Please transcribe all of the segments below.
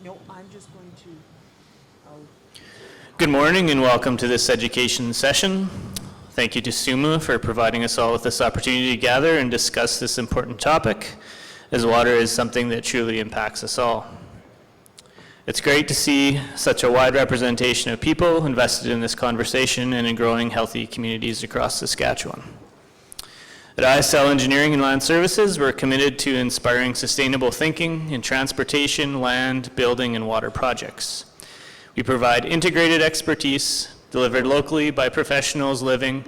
No, I'm just going to, Good morning and welcome to this education session. Thank you to SUMA for providing us all with this opportunity to gather and discuss this important topic, as water is something that truly impacts us all. It's great to see such a wide representation of people invested in this conversation and in growing healthy communities across Saskatchewan. At ISL Engineering and Land Services, we're committed to inspiring sustainable thinking in transportation, land, building, and water projects. We provide integrated expertise delivered locally by professionals living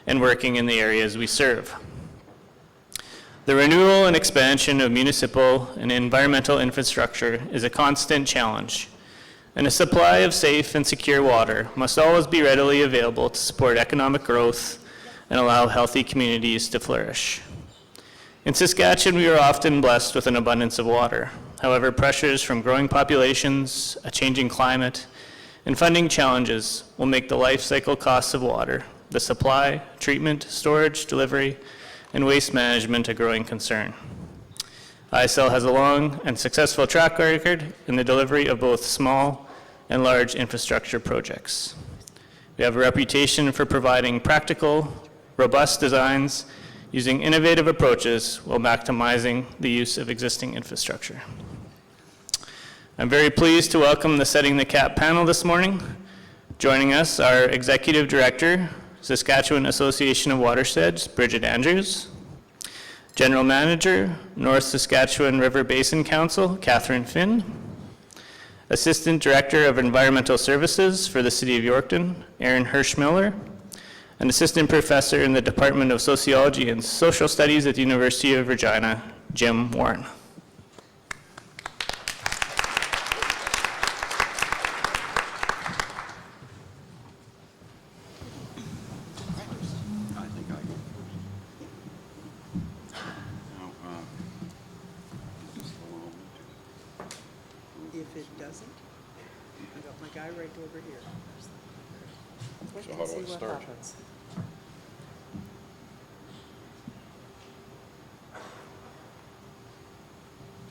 and working in the areas we serve. The renewal and expansion of municipal and environmental infrastructure is a constant challenge, and a supply of safe and secure water must always be readily available to support economic growth and allow healthy communities to flourish. In Saskatchewan, we are often blessed with an abundance of water. However, pressures from growing populations, a changing climate, and funding challenges will make the life cycle costs of water, the supply, treatment, storage, delivery, and waste management a growing concern. ISL has a long and successful track record in the delivery of both small and large infrastructure projects. We have a reputation for providing practical, robust designs using innovative approaches while maximizing the use of existing infrastructure. I'm very pleased to welcome the Setting the Cap panel this morning. Joining us are Executive Director, Saskatchewan Association of Watersheds, Bridget Andrews, General Manager, North Saskatchewan River Basin Council, Katherine Finn, Assistant Director of Environmental Services for the City of Yorkton, Aron Hershmiller, and Assistant Professor in the Department of Sociology and Social Studies at the University of Regina, Jim Warren. if it doesn't, I got my guy right over here. So how do I See what start? happens.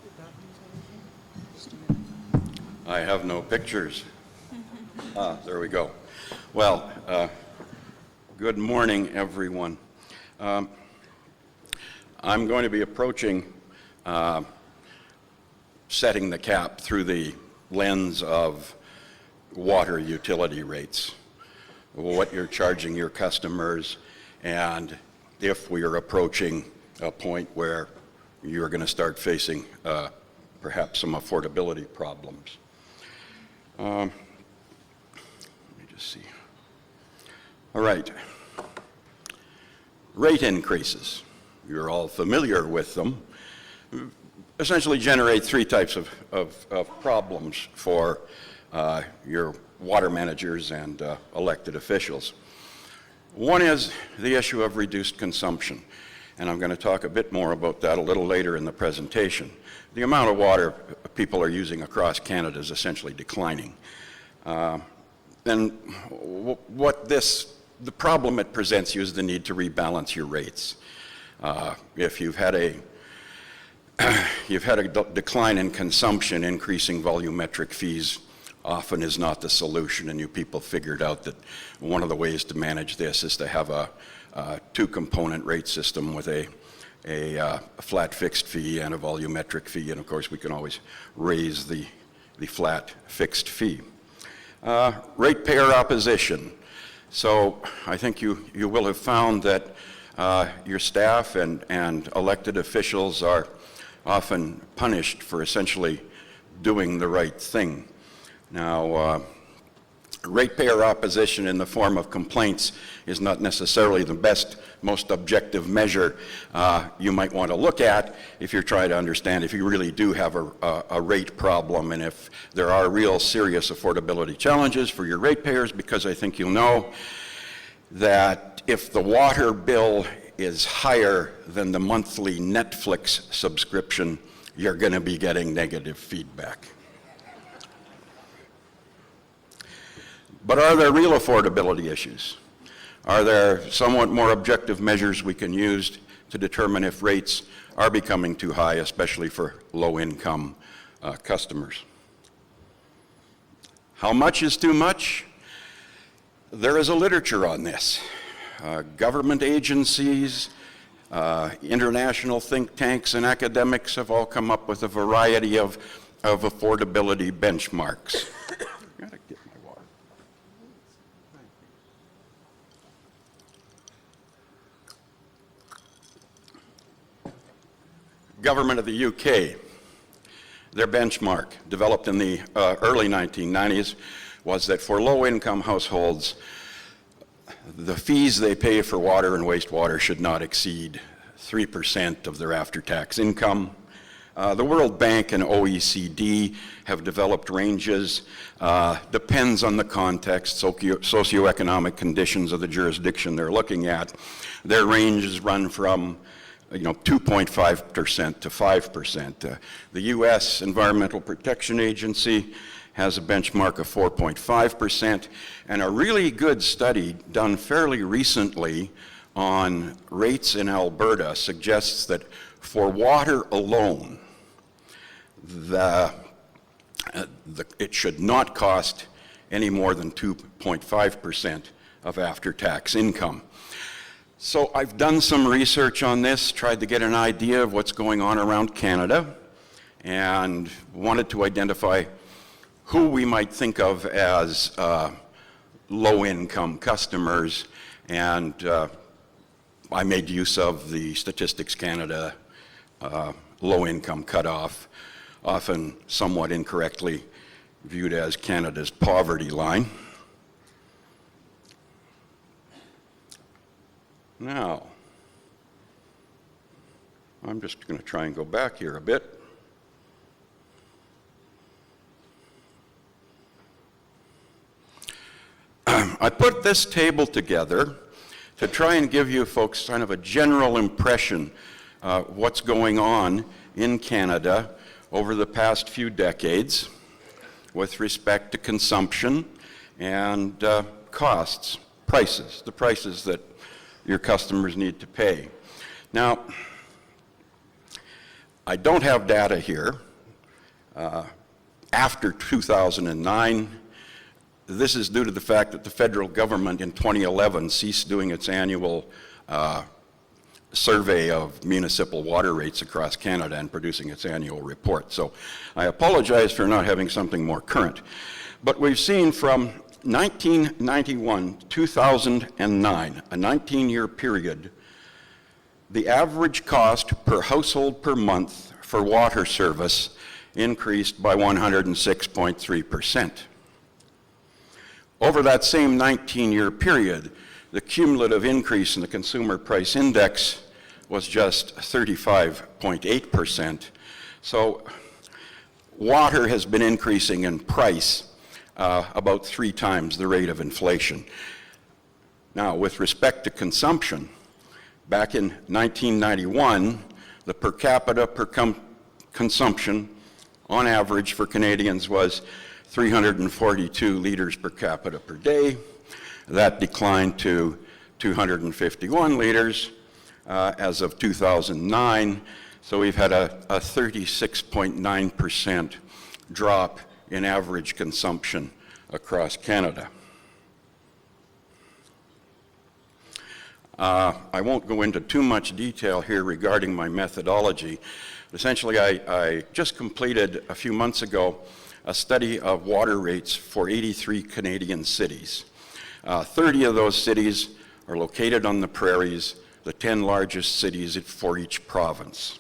Did that lose anything? Just a minute. I have no pictures. There we go. Well, good morning, everyone. I'm going to be approaching setting the cap through the lens of water utility rates, what you're charging your customers, and if we are approaching a point where you're going to start facing perhaps some affordability problems. Let me just see. All right. Rate increases. You're all familiar with them. Essentially generate three types of problems for your water managers and elected officials. One is the issue of reduced consumption, and I'm going to talk a bit more about that a little later in the presentation. The amount of water people are using across Canada is essentially declining. And the problem it presents you is the need to rebalance your rates. If you've had a decline in consumption, increasing volumetric fees often is not the solution, and you people figured out that one of the ways to manage this is to have a two-component rate system with a flat fixed fee and a volumetric fee, and of course we can always raise the flat fixed fee. Ratepayer opposition. So I think you will have found that your staff and elected officials are often punished for essentially doing the right thing. Now, ratepayer opposition in the form of complaints is not necessarily the best, most objective measure you might want to look at if you're trying to understand if you really do have a rate problem and if there are real serious affordability challenges for your ratepayers, because I think you'll know that if the water bill is higher than the monthly Netflix subscription, you're going to be getting negative feedback. But are there real affordability issues? Are there somewhat more objective measures we can use to determine if rates are becoming too high, especially for low-income customers? How much is too much? There is a literature on this. Government agencies, international think tanks, and academics have all come up with a variety of affordability benchmarks. Gotta get my water. Government of the UK, their benchmark, developed in the early 1990s, was that for low-income households, the fees they pay for water and wastewater should not exceed 3% of their after-tax income. The World Bank and OECD have developed ranges, depends on the context, socioeconomic conditions of the jurisdiction they're looking at. Their ranges run from 2.5% to 5%. The U.S. Environmental Protection Agency has a benchmark of 4.5%, and a really good study done fairly recently on rates in Alberta suggests that for water alone, it should not cost any more than 2.5% of after-tax income. So I've done some research on this, tried to get an idea of what's going on around Canada, and wanted to identify who we might think of as low-income customers, and I made use of the Statistics Canada low-income cutoff, often somewhat incorrectly viewed as Canada's poverty line. Now, I'm just going to try and go back here a bit. I put this table together to try and give you folks kind of a general impression of what's going on in Canada over the past few decades with respect to consumption and costs, prices, the prices that your customers need to pay. Now, I don't have data here. After 2009, this is due to the fact that the federal government in 2011 ceased doing its annual survey of municipal water rates across Canada and producing its annual report. So I apologize for not having something more current. But we've seen from 1991 to 2009, a 19-year period, the average cost per household per month for water service increased by 106.3%. Over that same 19-year period, the cumulative increase in the consumer price index was just 35.8%. So water has been increasing in price about 3 times the rate of inflation. Now, with respect to consumption, back in 1991, the per capita consumption on average for Canadians was 342 liters per capita per day. That declined to 251 liters as of 2009. So we've had a 36.9% drop in average consumption across Canada. I won't go into too much detail here regarding my methodology. Essentially, I just completed a few months ago a study of water rates for 83 Canadian cities. 30 of those cities are located on the prairies, the 10 largest cities for each province.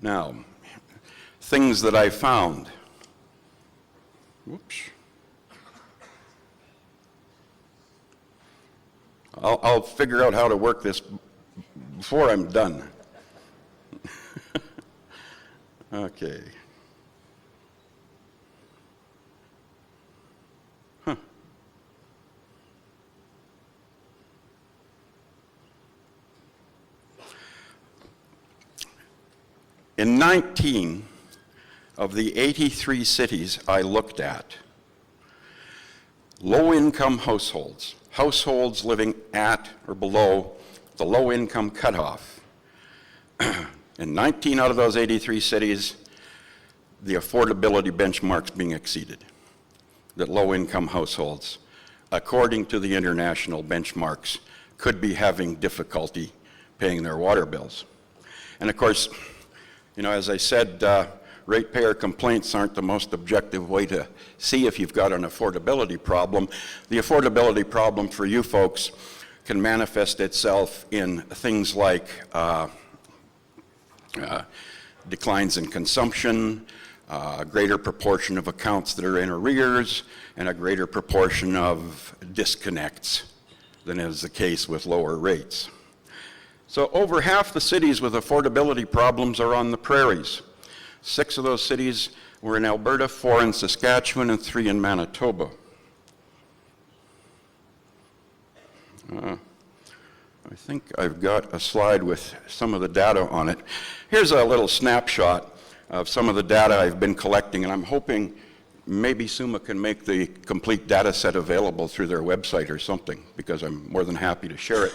Now, things that I found. Whoops. I'll figure out how to work this before I'm done. Okay. Huh. In 19 of the 83 cities I looked at, low-income households, households living at or below the low-income cutoff, in 19 out of those 83 cities, the affordability benchmarks being exceeded, that low-income households, according to the international benchmarks, could be having difficulty paying their water bills. And of course, you know, as I said, ratepayer complaints aren't the most objective way to see if you've got an affordability problem. The affordability problem for you folks can manifest itself in things like declines in consumption, a greater proportion of accounts that are in arrears, and a greater proportion of disconnects than is the case with lower rates. So over half the cities with affordability problems are on the prairies. 6 of those cities were in Alberta, 4 in Saskatchewan, and 3 in Manitoba. I think I've got a slide with some of the data on it. Here's a little snapshot of some of the data I've been collecting, and I'm hoping maybe SUMA can make the complete data set available through their website or something, because I'm more than happy to share it.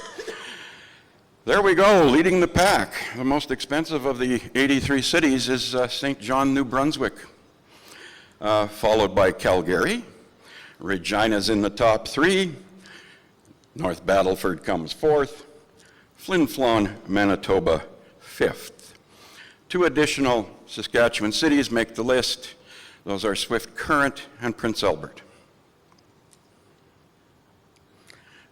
There we go, leading the pack. The most expensive of the 83 cities is St. John, New Brunswick, followed by Calgary. Regina's in the top 3. North Battleford comes 4th. Flin Flon, Manitoba, 5th. 2 additional Saskatchewan cities make the list. Those are Swift Current and Prince Albert.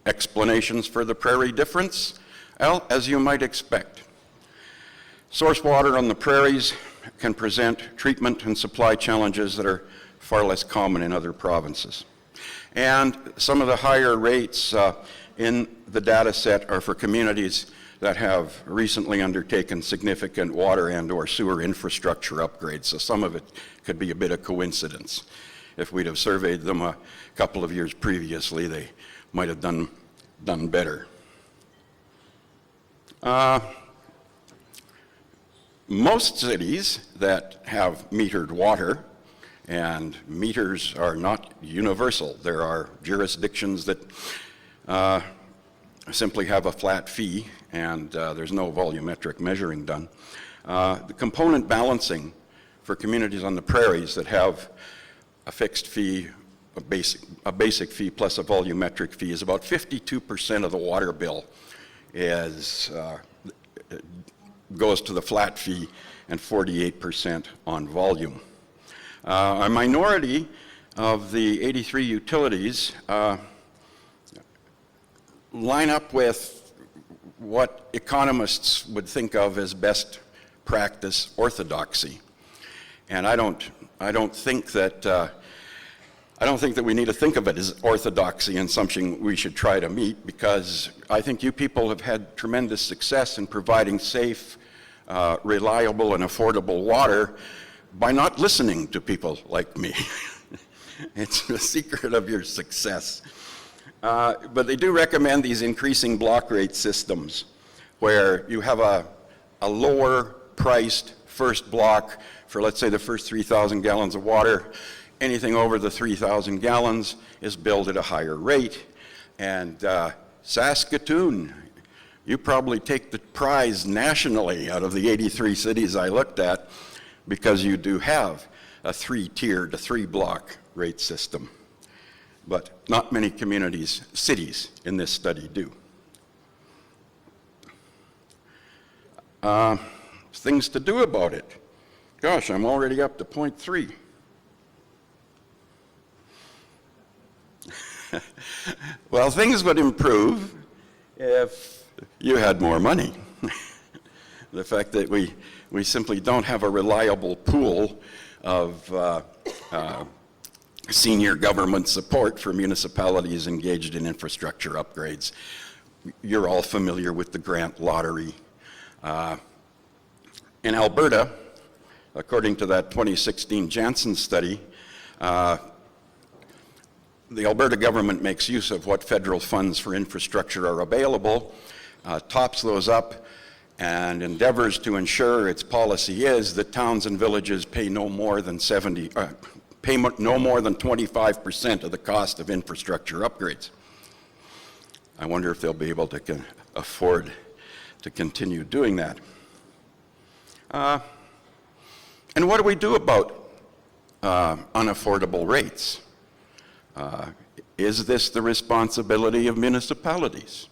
Explanations for the prairie difference? Well, as you might expect, source water on the prairies can present treatment and supply challenges that are far less common in other provinces. And some of the higher rates in the data set are for communities that have recently undertaken significant water and/or sewer infrastructure upgrades. So some of it could be a bit of coincidence. If we'd have surveyed them a couple of years previously, they might have done better. Most cities that have metered water, and meters are not universal. There are jurisdictions that simply have a flat fee, and there's no volumetric measuring done. The component balancing for communities on the prairies that have a fixed fee, a basic fee plus a volumetric fee, is about 52% of the water bill goes to the flat fee, and 48% on volume. A minority of the 83 utilities line up with what economists would think of as best practice orthodoxy, and I don't think that we need to think of it as orthodoxy and something we should try to meet, because I think you people have had tremendous success in providing safe, reliable, and affordable water by not listening to people like me. It's the secret of your success. But they do recommend these increasing block rate systems where you have a lower priced first block for, let's say, the first 3,000 gallons of water. Anything over the 3,000 gallons is billed at a higher rate. And Saskatoon, you probably take the prize nationally out of the 83 cities I looked at, because you do have a 3-tiered, a 3-block rate system. But not many cities in this study do. Things to do about it. Gosh, I'm already up to point 3. Well, things would improve if you had more money. The fact that we simply don't have a reliable pool of senior government support for municipalities engaged in infrastructure upgrades. You're all familiar with the grant lottery. In Alberta, according to that 2016 Janssen study, the Alberta government makes use of what federal funds for infrastructure are available, tops those up, and endeavors to ensure its policy is that towns and villages pay no more than 25% of the cost of infrastructure upgrades. I wonder if they'll be able to afford to continue doing that. And what do we do about unaffordable rates. Is this the responsibility of municipalities?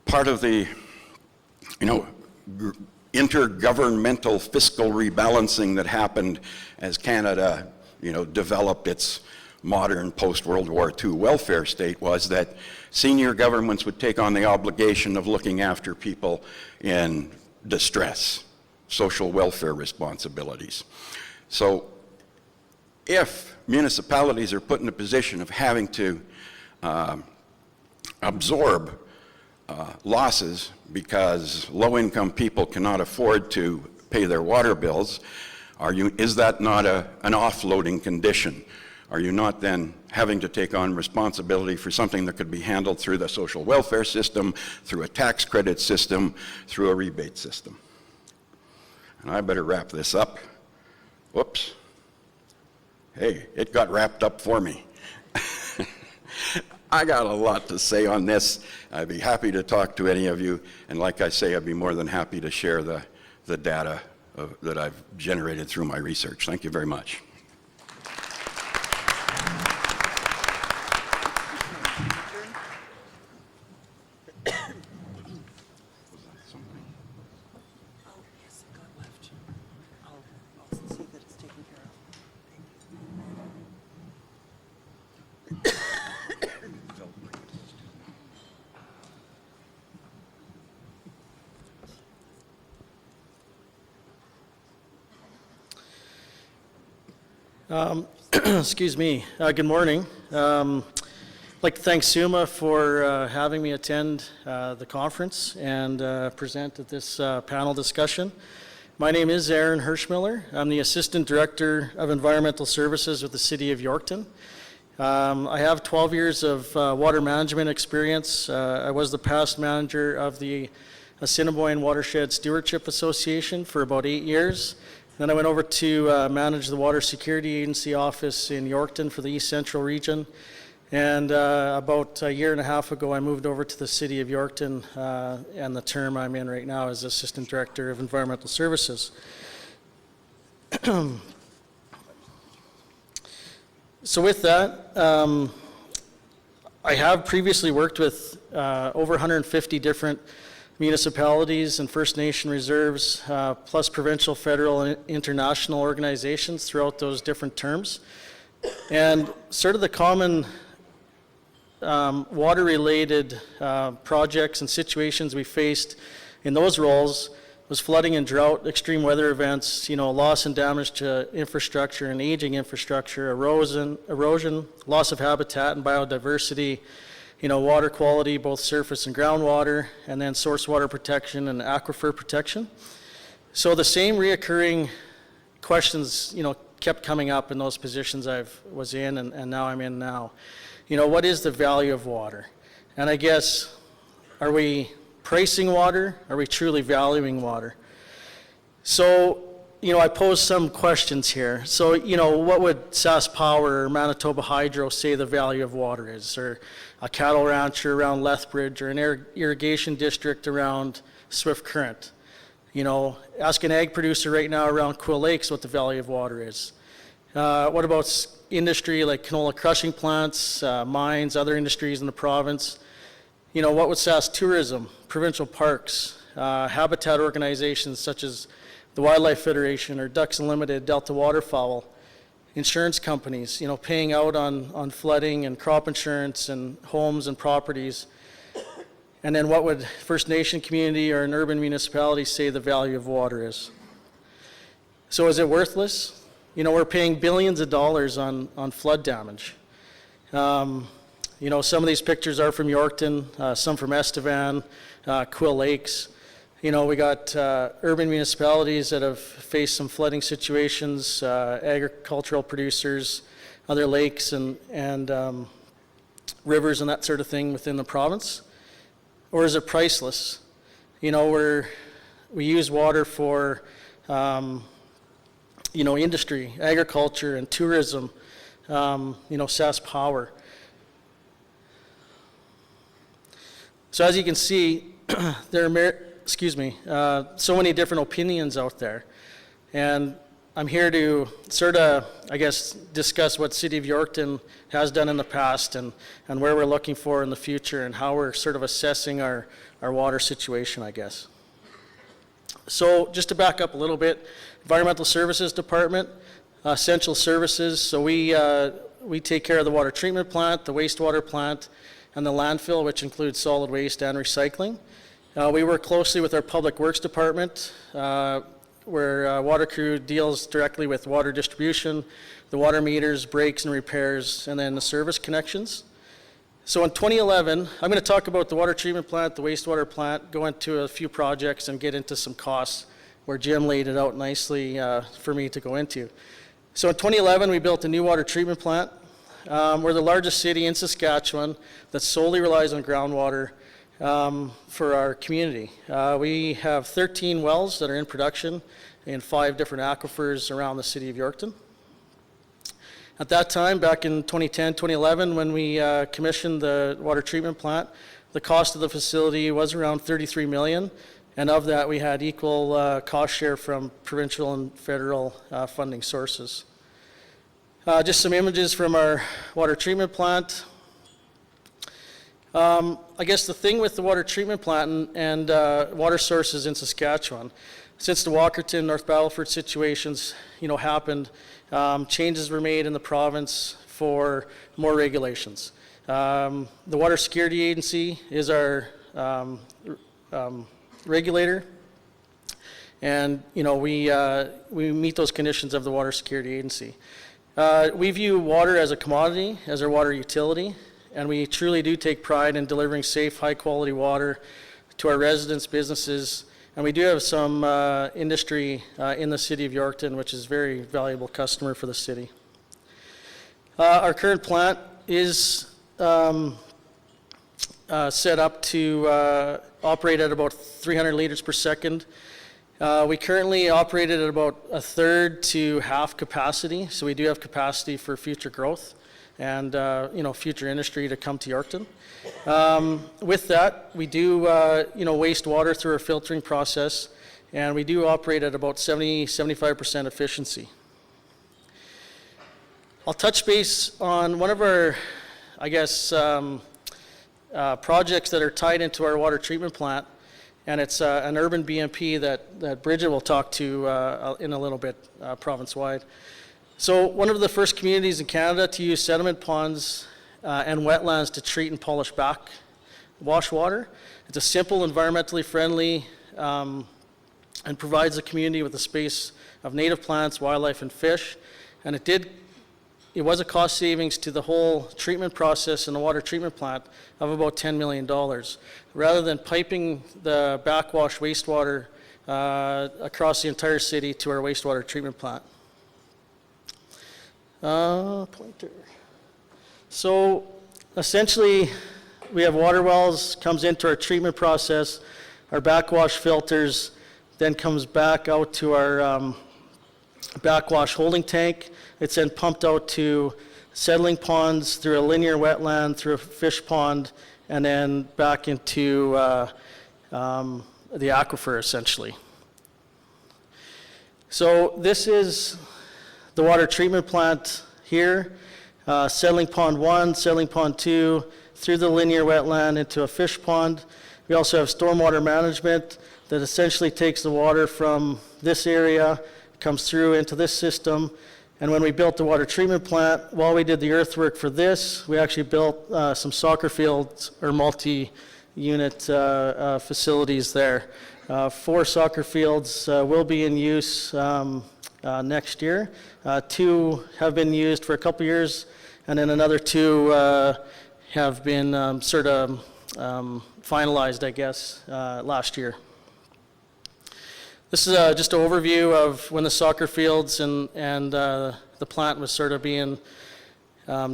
Part of the, intergovernmental fiscal rebalancing that happened as Canada, developed its modern post-World War II welfare state was that senior governments would take on the obligation of looking after people in distress, social welfare responsibilities. So if municipalities are put in a position of having to absorb losses because low-income people cannot afford to pay their water bills, is that not an offloading condition? Are you not then having to take on responsibility for something that could be handled through the social welfare system, through a tax credit system, through a rebate system? And I better wrap this up. Whoops. Hey, it got wrapped up for me. I got a lot to say on this. I'd be happy to talk to any of you, and like I say, I'd be more than happy to share the data that I've generated through my research. Thank you very much. Excuse me. Good morning. I'd like to thank SUMA for having me attend the conference and present at this panel discussion. My name is Aron Hershmiller. I'm the Assistant Director of Environmental Services with the City of Yorkton. I have 12 years of water management experience. I was the past manager of the Assiniboine Watershed Stewardship Association for about 8 years. Then I went over to manage the Water Security Agency office in Yorkton for the East Central region. And about a year and a half ago, I moved over to the City of Yorkton, and the term I'm in right now is Assistant Director of Environmental Services. So with that, I have previously worked with over 150 different municipalities and First Nation reserves, plus provincial, federal, and international organizations throughout those different terms. And sort of the common water-related projects and situations we faced in those roles was flooding and drought, extreme weather events, loss and damage to infrastructure and aging infrastructure, erosion, loss of habitat and biodiversity, water quality, both surface and groundwater, and then source water protection and aquifer protection. So the same reoccurring questions, kept coming up in those positions I was in and now I'm in now. What is the value of water? And I guess, are we pricing water? Are we truly valuing water? So, I posed some questions here. So, what would Sask Power or Manitoba Hydro say the value of water is? Or a cattle rancher around Lethbridge, or an irrigation district around Swift Current? Ask an ag producer right now around Quill Lakes what the value of water is. What about industry like canola crushing plants, mines, other industries in the province? What would Sask Tourism, provincial parks, habitat organizations such as the Wildlife Federation or Ducks Unlimited, Delta Waterfowl, insurance companies, paying out on flooding and crop insurance and homes and properties? And then what would First Nation community or an urban municipality say the value of water is? So is it worthless? We're paying billions of dollars on flood damage. Some of these pictures are from Yorkton, some from Estevan, Quill Lakes. We got urban municipalities that have faced some flooding situations, agricultural producers, other lakes and rivers and that sort of thing within the province. Or is it priceless? We use water for industry, agriculture and tourism, Sask Power. So as you can see, there are so many different opinions out there. And I'm here to sort of, I guess, discuss what City of Yorkton has done in the past and where we're looking for in the future and how we're sort of assessing our water situation, I guess. So just to back up a little bit, Environmental Services Department, essential services. So we take care of the water treatment plant, the wastewater plant, and the landfill, which includes solid waste and recycling. We work closely with our Public Works Department, where water crew deals directly with water distribution, the water meters, breaks and repairs, and then the service connections. So in 2011, I'm going to talk about the water treatment plant, the wastewater plant, go into a few projects and get into some costs where Jim laid it out nicely for me to go into. So in 2011, we built a new water treatment plant. We're the largest city in Saskatchewan that solely relies on groundwater for our community. We have 13 wells that are in production in 5 different aquifers around the city of Yorkton. At that time, back in 2010, 2011, when we commissioned the water treatment plant, the cost of the facility was around $33 million, and of that we had equal cost share from provincial and federal funding sources. Just some images from our water treatment plant. I guess the thing with the water treatment plant and water sources in Saskatchewan, since the Walkerton, North Battleford situations, happened, changes were made in the province for more regulations. The Water Security Agency is our regulator, and we meet those conditions of the Water Security Agency. We view water as a commodity, as our water utility, and we truly do take pride in delivering safe, high-quality water to our residents, businesses, and we do have some industry in the city of Yorkton, which is a very valuable customer for the city. Our current plant is set up to operate at about 300 liters per second. We currently operate at about 1/3 to half capacity, so we do have capacity for future growth and future industry to come to Yorkton. With that, we do waste water through our filtering process, and we do operate at about 70-75% efficiency. I'll touch base on one of our, projects that are tied into our water treatment plant, and it's an urban BMP that Bridget will talk to in a little bit, province-wide. So one of the first communities in Canada to use sediment ponds and wetlands to treat and polish backwash water. It's a simple, environmentally friendly, and provides the community with a space of native plants, wildlife, and fish. And it was a cost savings to the whole treatment process in the water treatment plant of about $10 million. Rather than piping the backwash wastewater across the entire city to our wastewater treatment plant. Pointer. So essentially, we have water wells, comes into our treatment process, our backwash filters, then comes back out to our backwash holding tank. It's then pumped out to settling ponds through a linear wetland, through a fish pond, and then back into the aquifer, essentially. So this is the water treatment plant here, settling pond 1, settling pond 2, through the linear wetland into a fish pond. We also have stormwater management that essentially takes the water from this area, comes through into this system. And when we built the water treatment plant, while we did the earthwork for this, we actually built some soccer fields or multi-unit facilities there. 4 soccer fields will be in use next year. 2 have been used for a couple years, and then another 2 have been finalized, I guess, last year. This is just an overview of when the soccer fields and the plant was sort of being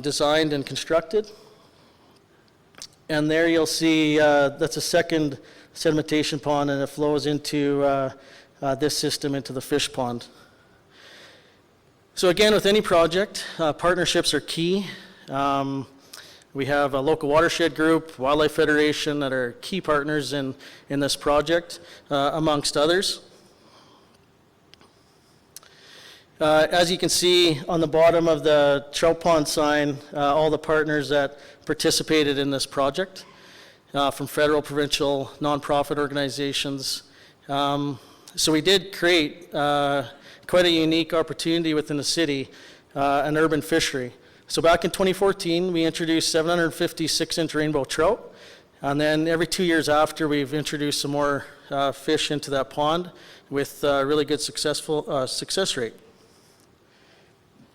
designed and constructed. And there you'll see that's a second sedimentation pond, and it flows into this system into the fish pond. So again, with any project, partnerships are key. We have a local watershed group, Wildlife Federation, that are key partners in this project, amongst others. As you can see on the bottom of the trout pond sign, all the partners that participated in this project, from federal, provincial, nonprofit organizations. So we did create quite a unique opportunity within the city, an urban fishery. So back in 2014, we introduced 750 6-inch rainbow trout, and then every 2 years after, we've introduced some more fish into that pond with really good success rate.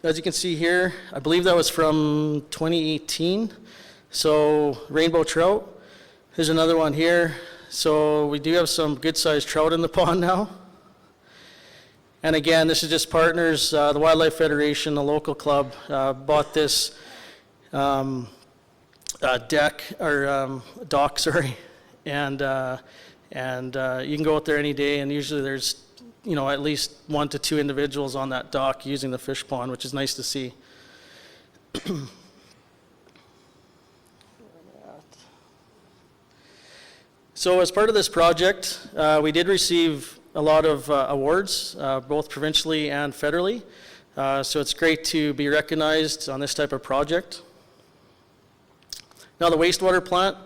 As you can see here, I believe that was from 2018. So rainbow trout. Here's another one here. So we do have some good-sized trout in the pond now. And again, this is just partners. The Wildlife Federation, the local club, bought this dock, sorry, and you can go out there any day, and usually there's at least 1 to 2 individuals on that dock using the fish pond, which is nice to see. So as part of this project, we did receive a lot of awards, both provincially and federally. So it's great to be recognized on this type of project. Now the wastewater plant.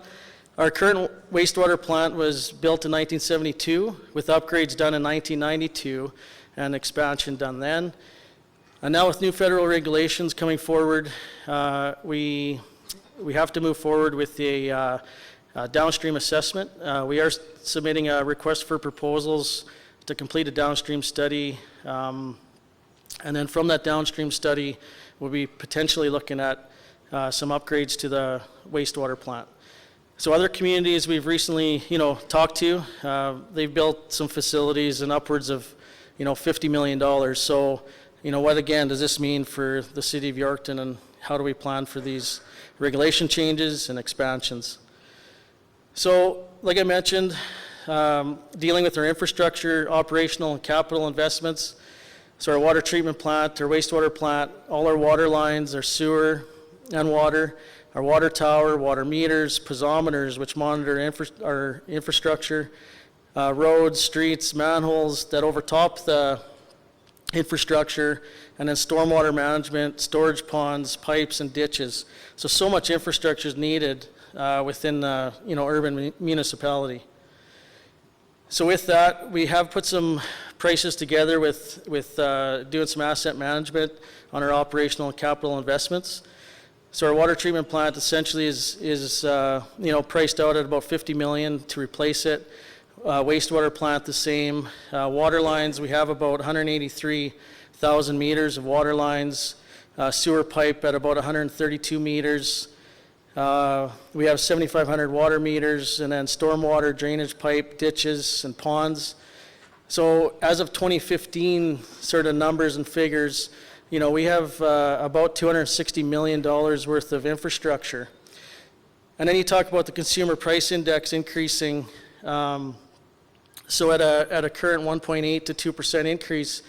Our current wastewater plant was built in 1972 with upgrades done in 1992 and expansion done then. And now with new federal regulations coming forward, we have to move forward with a downstream assessment. We are submitting a request for proposals to complete a downstream study. And then from that downstream study, we'll be potentially looking at some upgrades to the wastewater plant. So other communities we've recently, talked to, they've built some facilities and upwards of, $50 million. So, what again does this mean for the city of Yorkton, and how do we plan for these regulation changes and expansions? So, like I mentioned, dealing with our infrastructure, operational and capital investments. So our water treatment plant, our wastewater plant, all our water lines, our sewer and water, our water tower, water meters, piezometers, which monitor our infrastructure, roads, streets, manholes that overtop the infrastructure, and then stormwater management, storage ponds, pipes, and ditches. So much infrastructure is needed within the urban municipality. So with that, we have put some prices together with doing some asset management on our operational and capital investments. So our water treatment plant essentially is priced out at about $50 million to replace it. Wastewater plant the same. Water lines, we have about 183,000 meters of water lines. Sewer pipe at about 132 meters. We have 7,500 water meters, and then stormwater drainage pipe, ditches, and ponds. So as of 2015, sort of numbers and figures, we have about $260 million worth of infrastructure. And then you talk about the consumer price index increasing. So at a current 1.8 to 2% increase,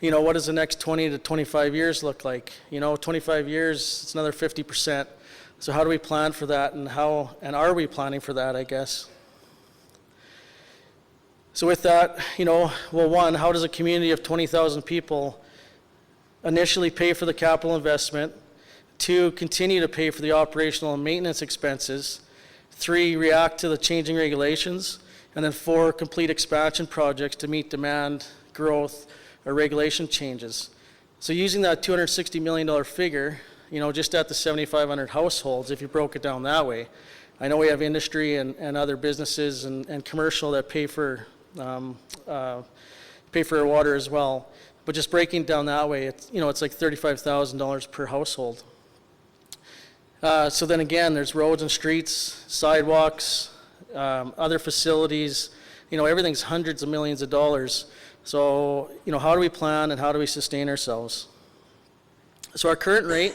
what does the next 20 to 25 years look like? 25 years, it's another 50%. So how do we plan for that, and are we planning for that, I guess? So with that, one, how does a community of 20,000 people initially pay for the capital investment? 2, continue to pay for the operational and maintenance expenses. 3, react to the changing regulations. And then 4, complete expansion projects to meet demand, growth, or regulation changes. So using that $260 million figure, just at the 7,500 households, if you broke it down that way. I know we have industry and other businesses and commercial that pay for our water as well. But just breaking it down that way, it's like $35,000 per household. So then again, there's roads and streets, sidewalks, other facilities. Everything's hundreds of millions of dollars. So, how do we plan and how do we sustain ourselves? So our current rate,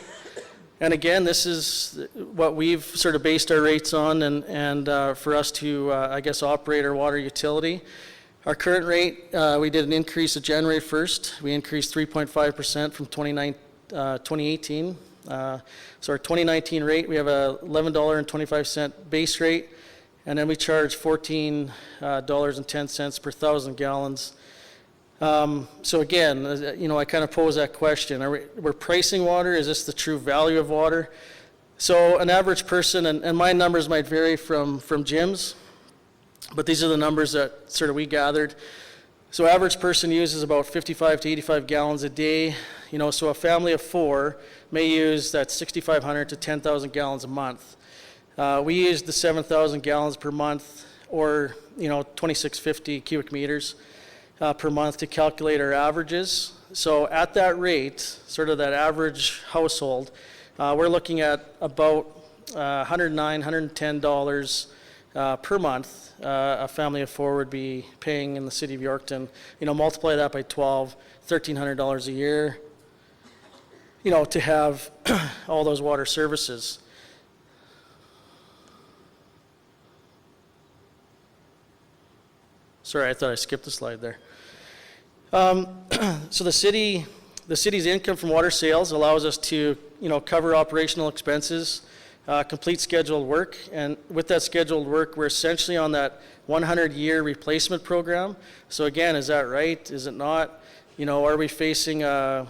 and again, this is what we've sort of based our rates on, and for us to, operate our water utility. Our current rate, we did an increase of January 1st. We increased 3.5% from 2018. So our 2019 rate, we have a $11.25 base rate, and then we charge $14.10 per 1,000 gallons. So again, I kind of pose that question. We're pricing water. Is this the true value of water? So an average person, and my numbers might vary from Jim's, but these are the numbers that sort of we gathered. So average person uses about 55 to 85 gallons a day. So a family of 4 may use that 6,500 to 10,000 gallons a month. We use the 7,000 gallons per month, or 2,650 cubic meters per month to calculate our averages. So at that rate, sort of that average household, we're looking at about $109, $110 per month. A family of 4 would be paying in the city of Yorkton. Multiply that by 12, $1,300 a year, to have all those water services. Sorry, I thought I skipped a slide there. So the city's income from water sales allows us to, cover operational expenses, complete scheduled work, and with that scheduled work, we're essentially on that 100-year replacement program. So again, is that right? Is it not? Are we facing a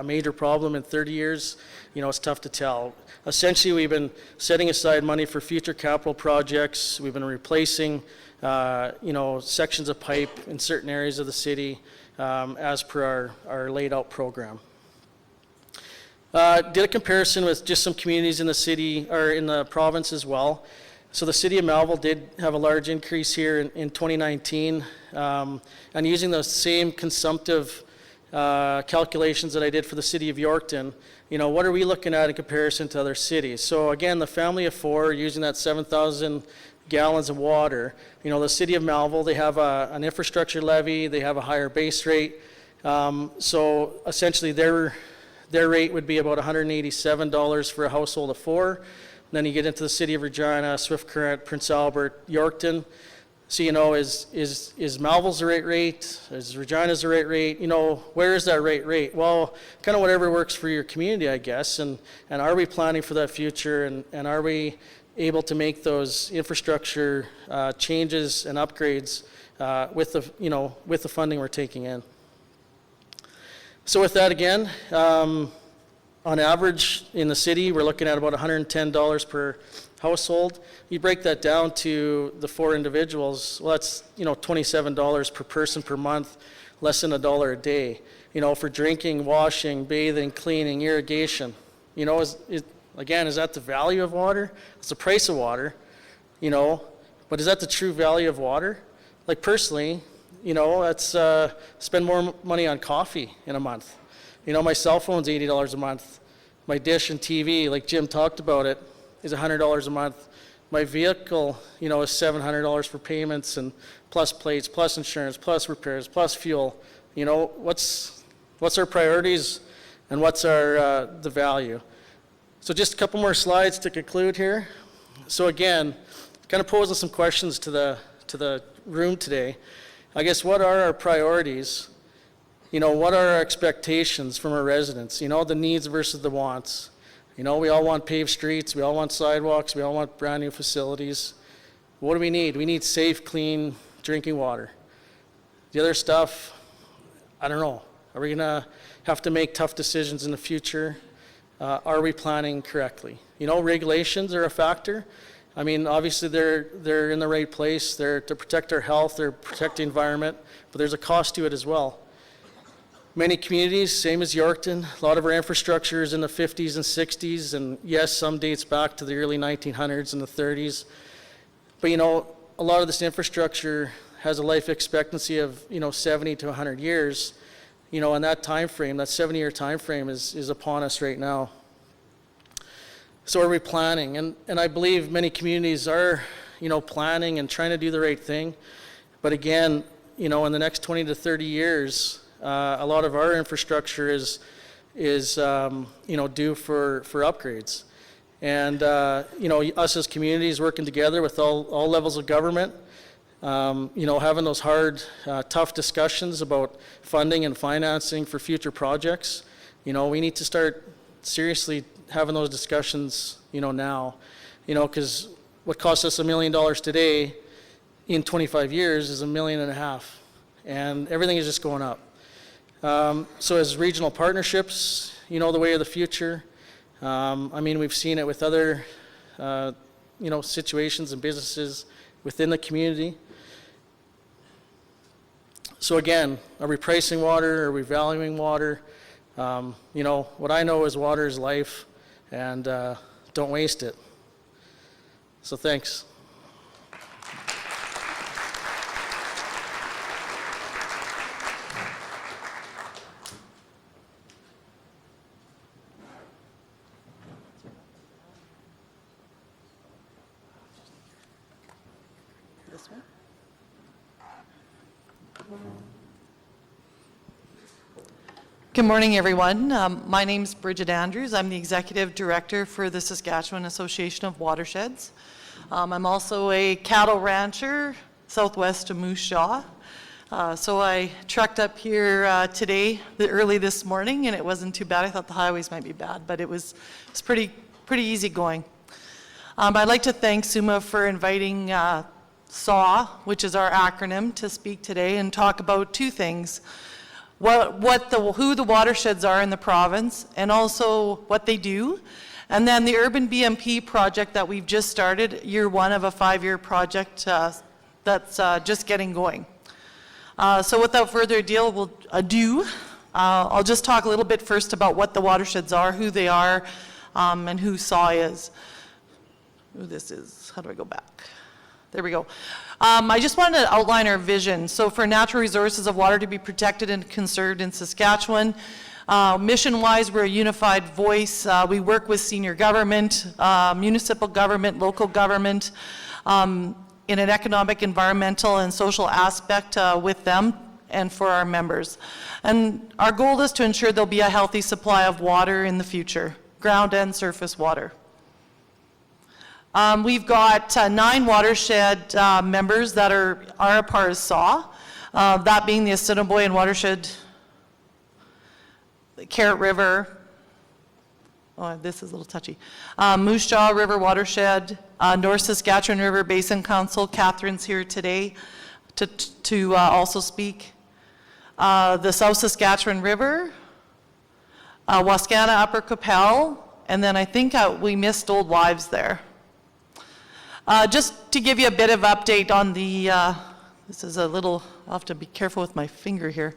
major problem in 30 years? It's tough to tell. Essentially, we've been setting aside money for future capital projects. We've been replacing, sections of pipe in certain areas of the city as per our laid out program. Did a comparison with just some communities in the city, or in the province as well. So the city of Melville did have a large increase here in 2019, and using those same consumptive calculations that I did for the city of Yorkton, what are we looking at in comparison to other cities? So again, the family of 4 using that 7,000 gallons of water, the city of Melville, they have an infrastructure levy, they have a higher base rate. So essentially their rate would be about $187 for a household of 4. And then you get into the city of Regina, Swift Current, Prince Albert, Yorkton. So, is Melville's the right rate? Is Regina's the right rate? Where is that right rate? Well, kind of whatever works for your community, I guess. And are we planning for that future? And are we able to make those infrastructure changes and upgrades with the funding we're taking in? So with that again, on average in the city, we're looking at about $110 per household. You break that down to the 4 individuals, well, that's $27 per person per month, less than $1 a day. For drinking, washing, bathing, cleaning, irrigation. Is that the value of water? It's the price of water, but is that the true value of water? Like personally, that's spend more money on coffee in a month. My cell phone's $80 a month. My dish and TV, like Jim talked about it, is $100 a month. My vehicle, is $700 for payments and plus plates, plus insurance, plus repairs, plus fuel. What's our priorities and what's our the value? So just a couple more slides to conclude here. So again, kind of posing some questions to the room today. I guess, what are our priorities? What are our expectations from our residents? The needs versus the wants. We all want paved streets, we all want sidewalks, we all want brand new facilities. What do we need? We need safe, clean drinking water. The other stuff, I don't know. Are we gonna have to make tough decisions in the future? Are we planning correctly? Regulations are a factor. I mean, obviously they're in the right place. They're to protect our health, they're protect the environment, but there's a cost to it as well. Many communities, same as Yorkton, a lot of our infrastructure is in the 50s and 60s, and yes, some dates back to the early 1900s and the 30s. But a lot of this infrastructure has a life expectancy of 70 to 100 years. And that time frame, that 70-year time frame is upon us right now. So are we planning? And I believe many communities are, planning and trying to do the right thing. But again, in the next 20 to 30 years, a lot of our infrastructure is due for upgrades. And, us as communities working together with all levels of government, having those hard, tough discussions about funding and financing for future projects. We need to start seriously having those discussions, now, because what costs us $1 million today in 25 years is $1.5 million and everything is just going up. So as regional partnerships, you know, the way of the future. I mean, we've seen it with other, you know, situations and businesses within the community. So again, are we pricing water? Are we valuing water? You know, what I know is water is life, and don't waste it. So thanks. This one? Good morning, everyone. My name's Bridget Andrews. I'm the Executive Director for the Saskatchewan Association of Watersheds. I'm also a cattle rancher southwest of Moose Jaw. So I trekked up here today, early this morning, and it wasn't too bad. I thought the highways might be bad, but it was pretty easy going. I'd like to thank SUMA for inviting SAW, which is our acronym, to speak today and talk about two things. Who the watersheds are in the province, and also what they do, and then the urban BMP project that we've just started, year one of a 5-year project that's just getting going. So without further ado, I'll just talk a little bit first about what the watersheds are, who they are, and who SAW is. Who this is, how do I go back? There we go. I just wanted to outline our vision. So for natural resources of water to be protected and conserved in Saskatchewan, mission-wise, we're a unified voice. We work with senior government, municipal government, local government, in an economic, environmental, and social aspect with them and for our members. And our goal is to ensure there'll be a healthy supply of water in the future, ground and surface water. We've got 9 watershed members that are a part of SAW, that being the Assiniboine Watershed, the Carrot River, oh, this is a little touchy, Moose Jaw River Watershed, North Saskatchewan River Basin Council. Katherine's here today to also speak. The South Saskatchewan River, Wascana Upper Capel, and then I think we missed Old Wives there. Just to give you a bit of update on the, this is a little, I'll have to be careful with my finger here,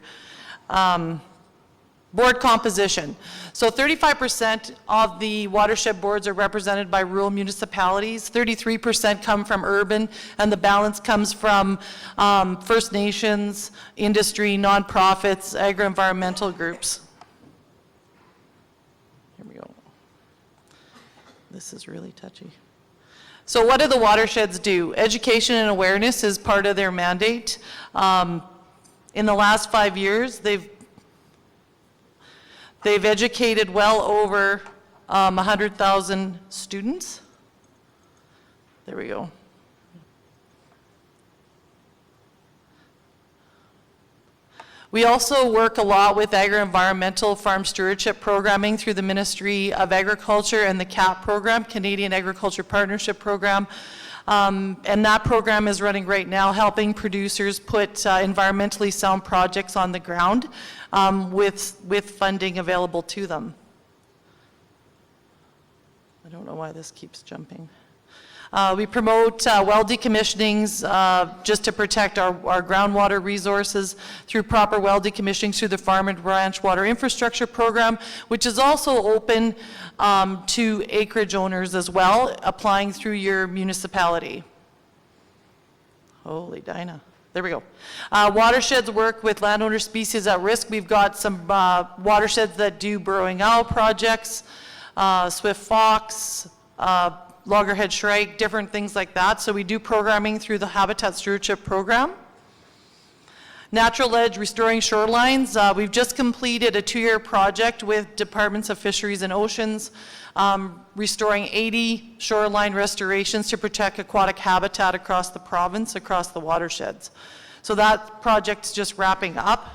board composition. So 35% of the watershed boards are represented by rural municipalities, 33% come from urban, and the balance comes from First Nations, industry, nonprofits, agro-environmental groups. Here we go. This is really touchy. So what do the watersheds do? Education and awareness is part of their mandate. In the last 5 years, they've educated well over 100,000 students. There we go. We also work a lot with agro-environmental farm stewardship programming through the Ministry of Agriculture and the CAP program, Canadian Agriculture Partnership Program. And that program is running right now, helping producers put environmentally sound projects on the ground with funding available to them. I don't know why this keeps jumping. We promote well decommissionings just to protect our groundwater resources through proper well decommissioning through the Farm and Ranch Water Infrastructure Program, which is also open to acreage owners as well, applying through your municipality. Holy Dinah. There we go. Watersheds work with landowner species at risk. We've got some watersheds that do burrowing owl projects, swift fox, loggerhead shrike, different things like that. So we do programming through the Habitat Stewardship Program. Natural Edge Restoring Shorelines. We've just completed a 2-year project with Departments of Fisheries and Oceans, restoring 80 shoreline restorations to protect aquatic habitat across the province, across the watersheds. So that project's just wrapping up.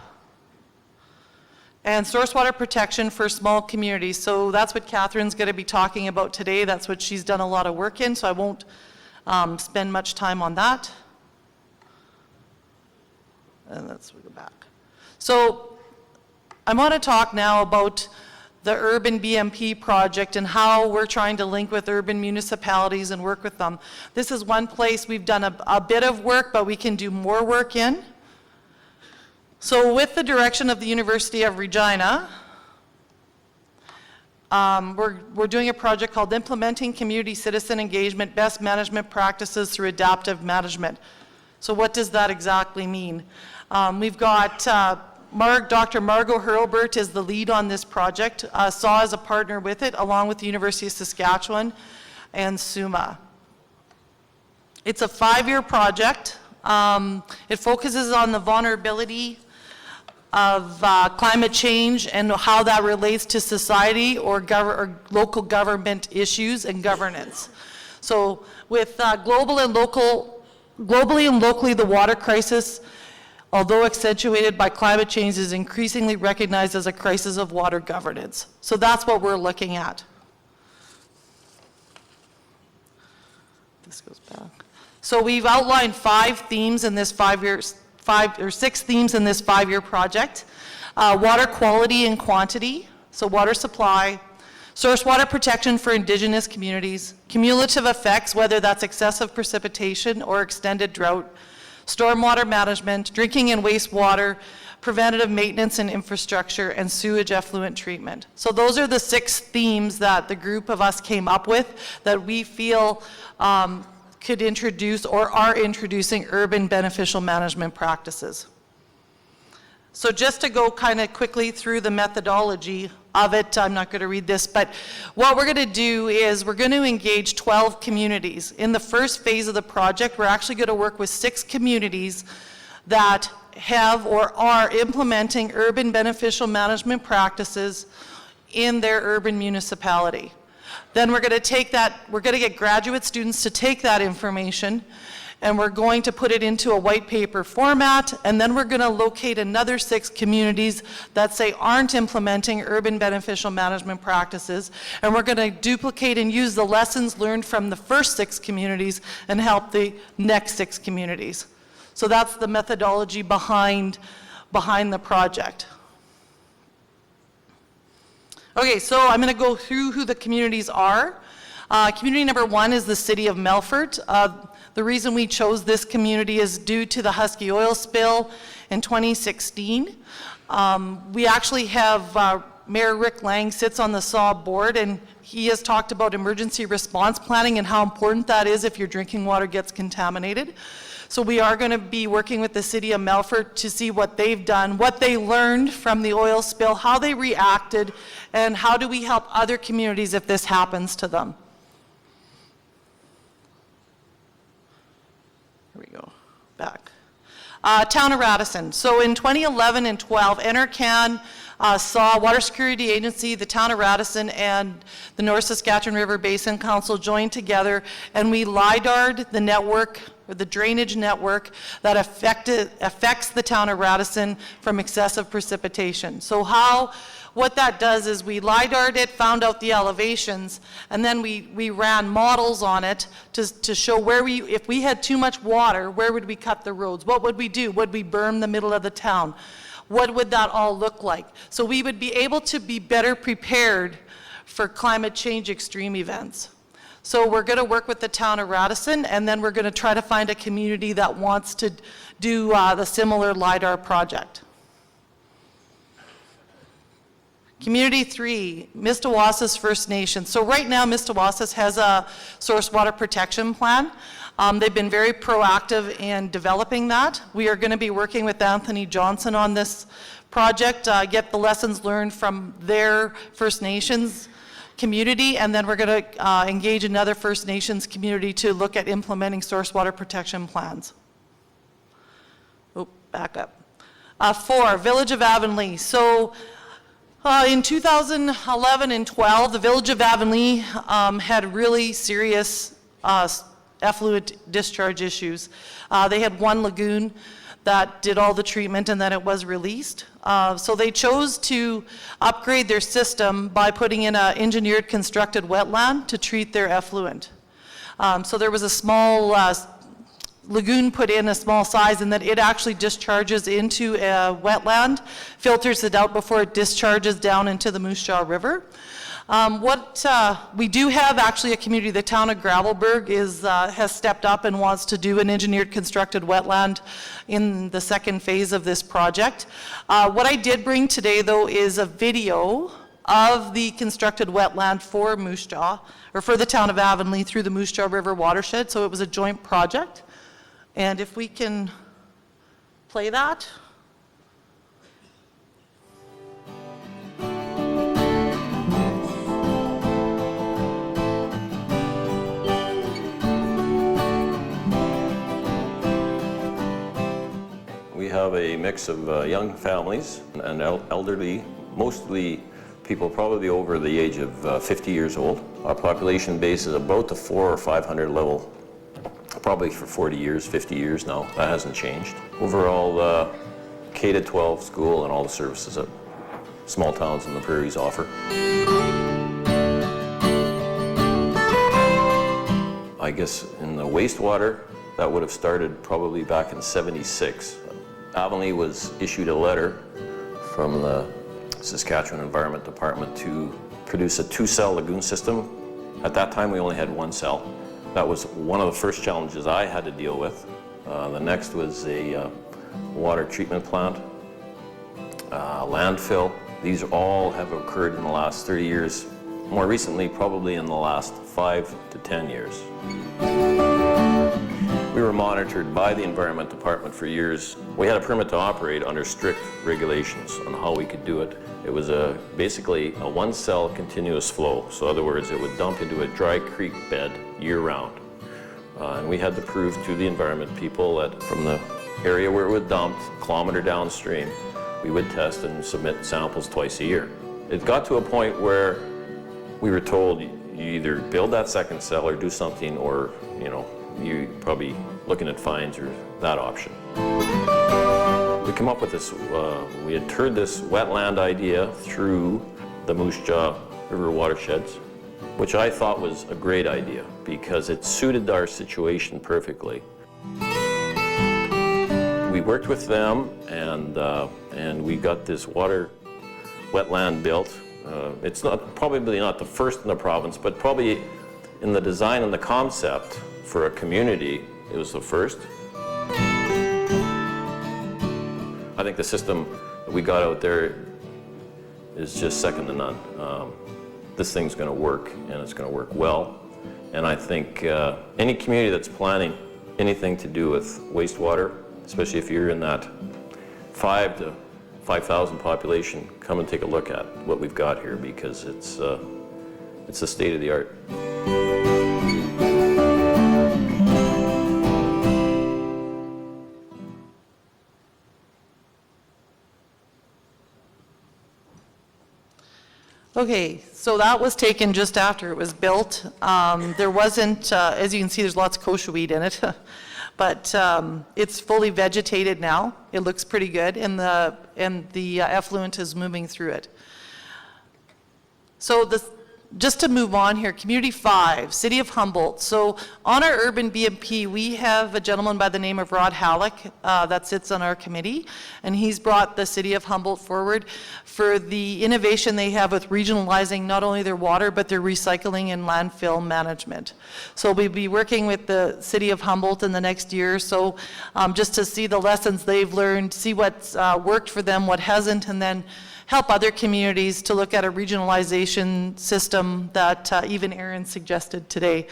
And source water protection for small communities. So that's what Katherine's going to be talking about today. That's what she's done a lot of work in, so I won't spend much time on that. And let's go back. So I want to talk now about the urban BMP project and how we're trying to link with urban municipalities and work with them. This is one place we've done a bit of work, but we can do more work in. So with the direction of the University of Regina, we're doing a project called Implementing Community Citizen Engagement Best Management Practices Through Adaptive Management. So what does that exactly mean? We've got Dr. Margot Hurlbert is the lead on this project. SAW is a partner with it, along with the University of Saskatchewan and SUMA. It's a 5-year project. It focuses on the vulnerability of climate change and how that relates to society or local government issues and governance. So with globally and locally, the water crisis, although accentuated by climate change, is increasingly recognized as a crisis of water governance. So that's what we're looking at. This goes back. So we've outlined 5 themes in this 6 themes in this 5-year project. Water quality and quantity, so water supply, source water protection for Indigenous communities, cumulative effects, whether that's excessive precipitation or extended drought, stormwater management, drinking and wastewater, preventative maintenance and infrastructure, and sewage effluent treatment. So those are the 6 themes that the group of us came up with that we feel could introduce or are introducing urban beneficial management practices. So just to go kind of quickly through the methodology of it, I'm not going to read this, but what we're going to do is we're going to engage 12 communities. In the first phase of the project, we're actually going to work with 6 communities that have or are implementing urban beneficial management practices in their urban municipality. Then we're going to take that, we're going to get graduate students to take that information, and we're going to put it into a white paper format, and then we're going to locate another 6 communities that say aren't implementing urban beneficial management practices, and we're going to duplicate and use the lessons learned from the first 6 communities and help the next 6 communities. So that's the methodology behind the project. Okay, so I'm going to go through who the communities are. Community number 1 is the city of Melfort. The reason we chose this community is due to the Husky oil spill in 2016. We actually have Mayor Rick Lang sits on the SAW board, and he has talked about emergency response planning and how important that is if your drinking water gets contaminated. So we are going to be working with the city of Melfort to see what they've done, what they learned from the oil spill, how they reacted, and how do we help other communities if this happens to them. Here we go, back. Town of Radisson. So in 2011 and 12, NRCan saw Water Security Agency, the Town of Radisson, and the North Saskatchewan River Basin Council joined together, and we LIDAR'd the network, or the drainage network, that affects the Town of Radisson from excessive precipitation. So what that does is we LIDAR'd it, found out the elevations, and then we ran models on it to show if we had too much water, where would we cut the roads? What would we do? Would we berm the middle of the town? What would that all look like? So we would be able to be better prepared for climate change extreme events. So we're going to work with the Town of Radisson, and then we're going to try to find a community that wants to do the similar LIDAR project. Community 3, Mistawassa's First Nation. So right now, Mistawassa's has a source water protection plan. They've been very proactive in developing that. We are going to be working with Anthony Johnson on this project, get the lessons learned from their First Nations community, and then we're going to engage another First Nations community to look at implementing source water protection plans. Oh, back up. 4, Village of Avonlea. So in 2011 and 12, the Village of Avonlea had really serious effluent discharge issues. They had one lagoon that did all the treatment, and then it was released. So they chose to upgrade their system by putting in an engineered constructed wetland to treat their effluent. So there was a small lagoon put in a small size, and that it actually discharges into a wetland, filters it out before it discharges down into the Moose Jaw River. We do have actually a community, the town of Gravelburg has stepped up and wants to do an engineered constructed wetland in the second phase of this project. What I did bring today though is a video of the constructed wetland for Moose Jaw, or for the town of Avonlea through the Moose Jaw River watershed, so it was a joint project. And if we can play that. We have a mix of young families and elderly, mostly people probably over the age of 50 years old. Our population base is about the 400 or 500 level, probably for 40 years, 50 years now. That hasn't changed. Overall, K-12 school and all the services that small towns in the prairies offer. I guess in the wastewater, that would have started probably back in '76. Avonlea was issued a letter from the Saskatchewan Environment Department to produce a 2-cell lagoon system. At that time, we only had 1 cell. That was one of the first challenges I had to deal with. The next was a water treatment plant, landfill. These all have occurred in the last 30 years. More recently, probably in the last 5 to 10 years. We were monitored by the Environment Department for years. We had a permit to operate under strict regulations on how we could do it. It was basically a 1-cell continuous flow. So in other words, it would dump into a dry creek bed year-round. And we had to prove to the environment people that from the area where it would dump, a kilometer downstream, we would test and submit samples twice a year. It got to a point where we were told you either build that 2nd cell or do something, or you're probably looking at fines or that option. We came up with this, we had toured this wetland idea through the Moose Jaw River watersheds, which I thought was a great idea because it suited our situation perfectly. We worked with them and we got this wetland built. It's probably not the first in the province, but probably in the design and the concept for a community, it was the first. I think the system that we got out there is just second to none. This thing's going to work, and it's going to work well. And I think any community that's planning anything to do with wastewater, especially if you're in that 5 to 5,000 population, come and take a look at what we've got here, because it's the state of the art. Okay, so that was taken just after it was built. There wasn't, as you can see, there's lots of kochia weed in it, but it's fully vegetated now. It looks pretty good, and the effluent is moving through it. So just to move on here, Community 5, City of Humboldt. So on our urban BMP, we have a gentleman by the name of Rod Halleck that sits on our committee, and he's brought the City of Humboldt forward for the innovation they have with regionalizing not only their water, but their recycling and landfill management. So we'll be working with the City of Humboldt in the next year or so, just to see the lessons they've learned, see what's worked for them, what hasn't, and then help other communities to look at a regionalization system that even Aron suggested today.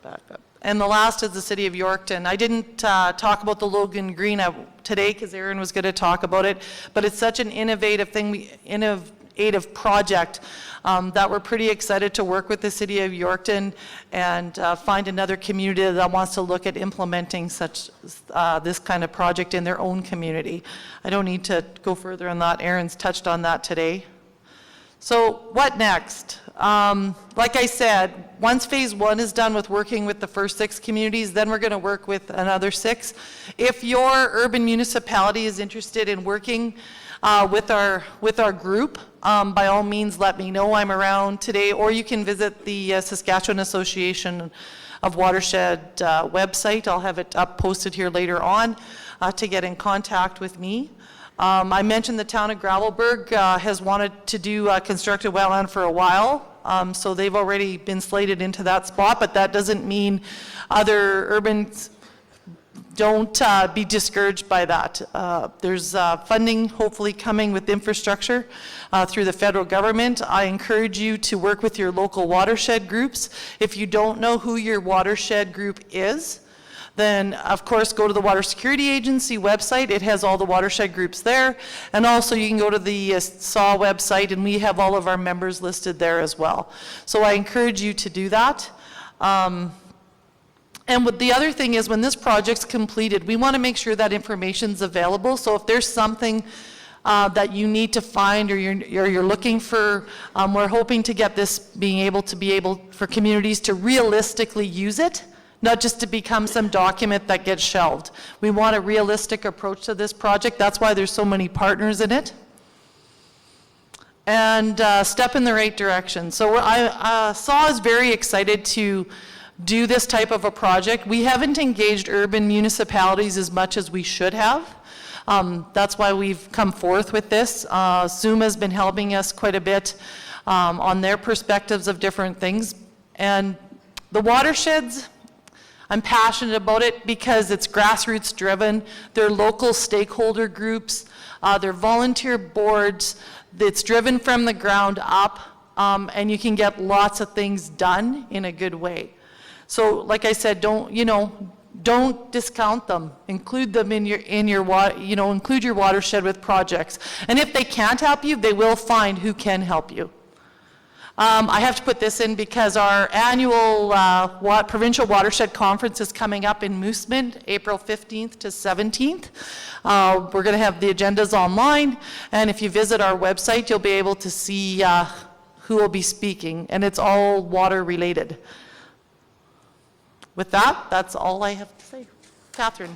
Back up. And the last is the City of Yorkton. I didn't talk about the Logan Green today because Aron was going to talk about it, but it's such an innovative thing, innovative project that we're pretty excited to work with the City of Yorkton and find another community that wants to look at implementing this kind of project in their own community. I don't need to go further on that. Aron's touched on that today. So what next? Like I said, once phase 1 is done with working with the first 6 communities, then we're going to work with another 6. If your urban municipality is interested in working with our group, by all means let me know. I'm around today, or you can visit the Saskatchewan Association of Watershed website. I'll have it up posted here later on to get in contact with me. I mentioned the town of Gravelbourg has wanted to do constructed wetland for a while, so they've already been slated into that spot, but that doesn't mean other urbans don't be discouraged by that. There's funding hopefully coming with infrastructure through the federal government. I encourage you to work with your local watershed groups. If you don't know who your watershed group is, then of course go to the Water Security Agency website. It has all the watershed groups there. And also you can go to the SAW website, and we have all of our members listed there as well. So I encourage you to do that. And what the other thing is, when this project's completed, we want to make sure that information's available. So if there's something that you need to find or you're looking for, we're hoping to get this being able for communities to realistically use it, not just to become some document that gets shelved. We want a realistic approach to this project. That's why there's so many partners in it. And step in the right direction. So SAW is very excited to do this type of a project. We haven't engaged urban municipalities as much as we should have. That's why we've come forth with this. SUMA has been helping us quite a bit on their perspectives of different things. And the watersheds, I'm passionate about it because it's grassroots driven. They're local stakeholder groups. They're volunteer boards. It's driven from the ground up, and you can get lots of things done in a good way. So like I said, don't discount them. Include them include your watershed with projects. And if they can't help you, they will find who can help you. I have to put this in because our annual Provincial Watershed Conference is coming up in Moosomin, April 15th to 17th. We're going to have the agendas online, and if you visit our website, you'll be able to see who will be speaking, and it's all water related. With that, that's all I have to say. Katherine.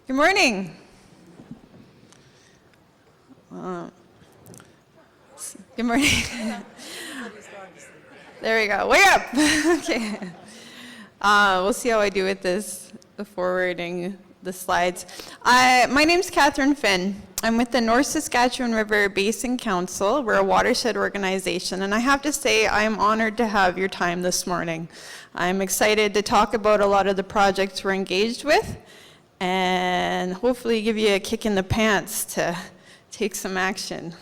Good morning. Good morning. There we go. Way up. Okay. We'll see how I do with this, the forwarding the slides. My name's Katherine Finn. I'm with the North Saskatchewan River Basin Council. We're a watershed organization, and I have to say I'm honored to have your time this morning. I'm excited to talk about a lot of the projects we're engaged with, and hopefully give you a kick in the pants to take some action.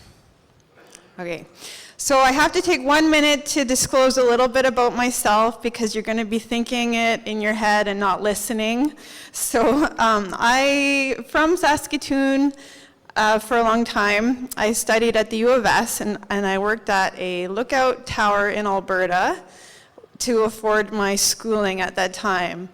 Okay, so I have to take 1 minute to disclose a little bit about myself because you're going to be thinking it in your head and not listening. So I'm from Saskatoon for a long time. I studied at the U of S, and I worked at a lookout tower in Alberta to afford my schooling at that time.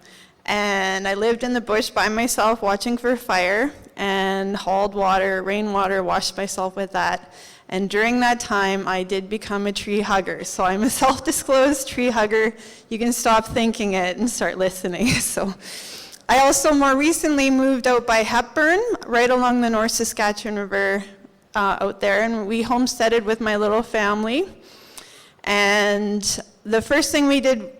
And I lived in the bush by myself watching for fire and hauled water, rainwater, washed myself with that. And during that time, I did become a tree hugger. So I'm a self-disclosed tree hugger. You can stop thinking it and start listening. So I also more recently moved out by Hepburn, right along the North Saskatchewan River out there. And we homesteaded with my little family. And the first thing we did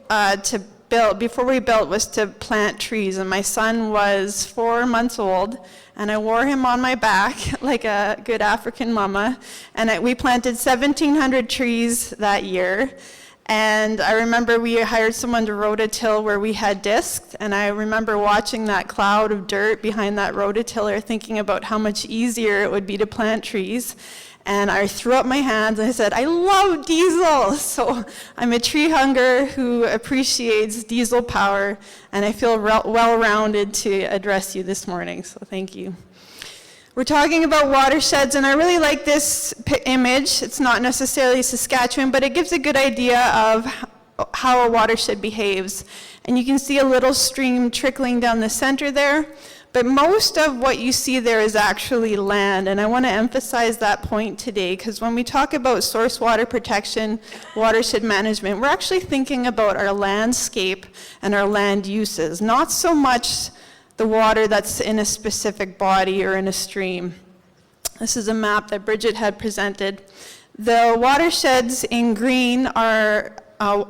before we built was to plant trees, and my son was 4 months old, and I wore him on my back like a good African mama, and we planted 1,700 trees that year. And I remember we hired someone to rototill where we had discs, and I remember watching that cloud of dirt behind that rototiller, thinking about how much easier it would be to plant trees. And I threw up my hands and I said, I love diesel. So I'm a tree hugger who appreciates diesel power, and I feel well-rounded to address you this morning, so thank you. We're talking about watersheds, and I really like this image. It's not necessarily Saskatchewan, but it gives a good idea of how a watershed behaves. And you can see a little stream trickling down the center there. But most of what you see there is actually land, and I want to emphasize that point today, because when we talk about source water protection, watershed management, we're actually thinking about our landscape and our land uses, not so much the water that's in a specific body or in a stream. This is a map that Bridget had presented. The watersheds in green are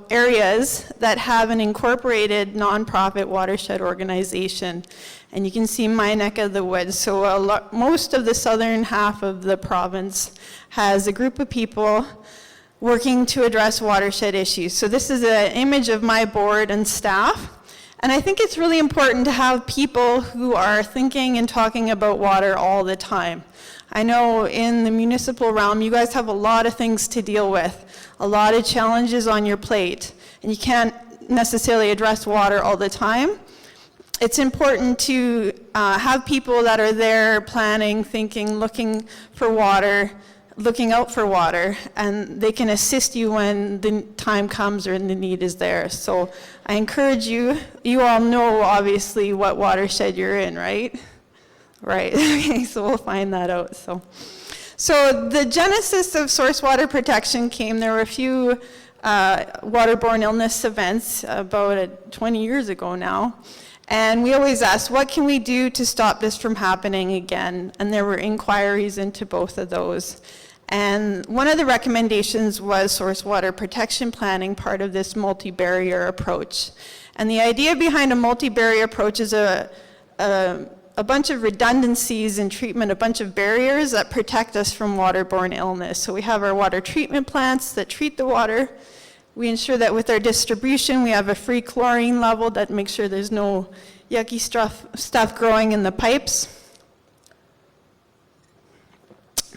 areas that have an incorporated nonprofit watershed organization. And you can see my neck of the woods. So most of the southern half of the province has a group of people working to address watershed issues. So this is an image of my board and staff. And I think it's really important to have people who are thinking and talking about water all the time. I know in the municipal realm, you guys have a lot of things to deal with, a lot of challenges on your plate, and you can't necessarily address water all the time. It's important to have people that are there planning, thinking, looking for water, looking out for water, and they can assist you when the time comes or the need is there. So I encourage you, you all know obviously what watershed you're in, right? Right, okay, so we'll find that out. So the genesis of source water protection came, there were a few waterborne illness events about 20 years ago now. And we always asked, what can we do to stop this from happening again? And there were inquiries into both of those. And one of the recommendations was source water protection planning, part of this multi-barrier approach. And the idea behind a multi-barrier approach is a bunch of redundancies in treatment, a bunch of barriers that protect us from waterborne illness. So we have our water treatment plants that treat the water. We ensure that with our distribution, we have a free chlorine level that makes sure there's no yucky stuff growing in the pipes.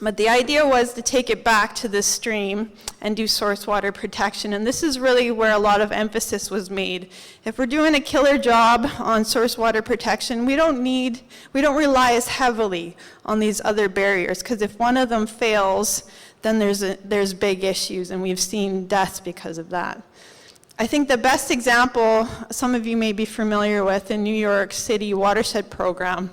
But the idea was to take it back to the stream and do source water protection. And this is really where a lot of emphasis was made. If we're doing a killer job on source water protection, we don't rely as heavily on these other barriers, because if one of them fails, then there's big issues, and we've seen deaths because of that. I think the best example, some of you may be familiar with, the New York City watershed program,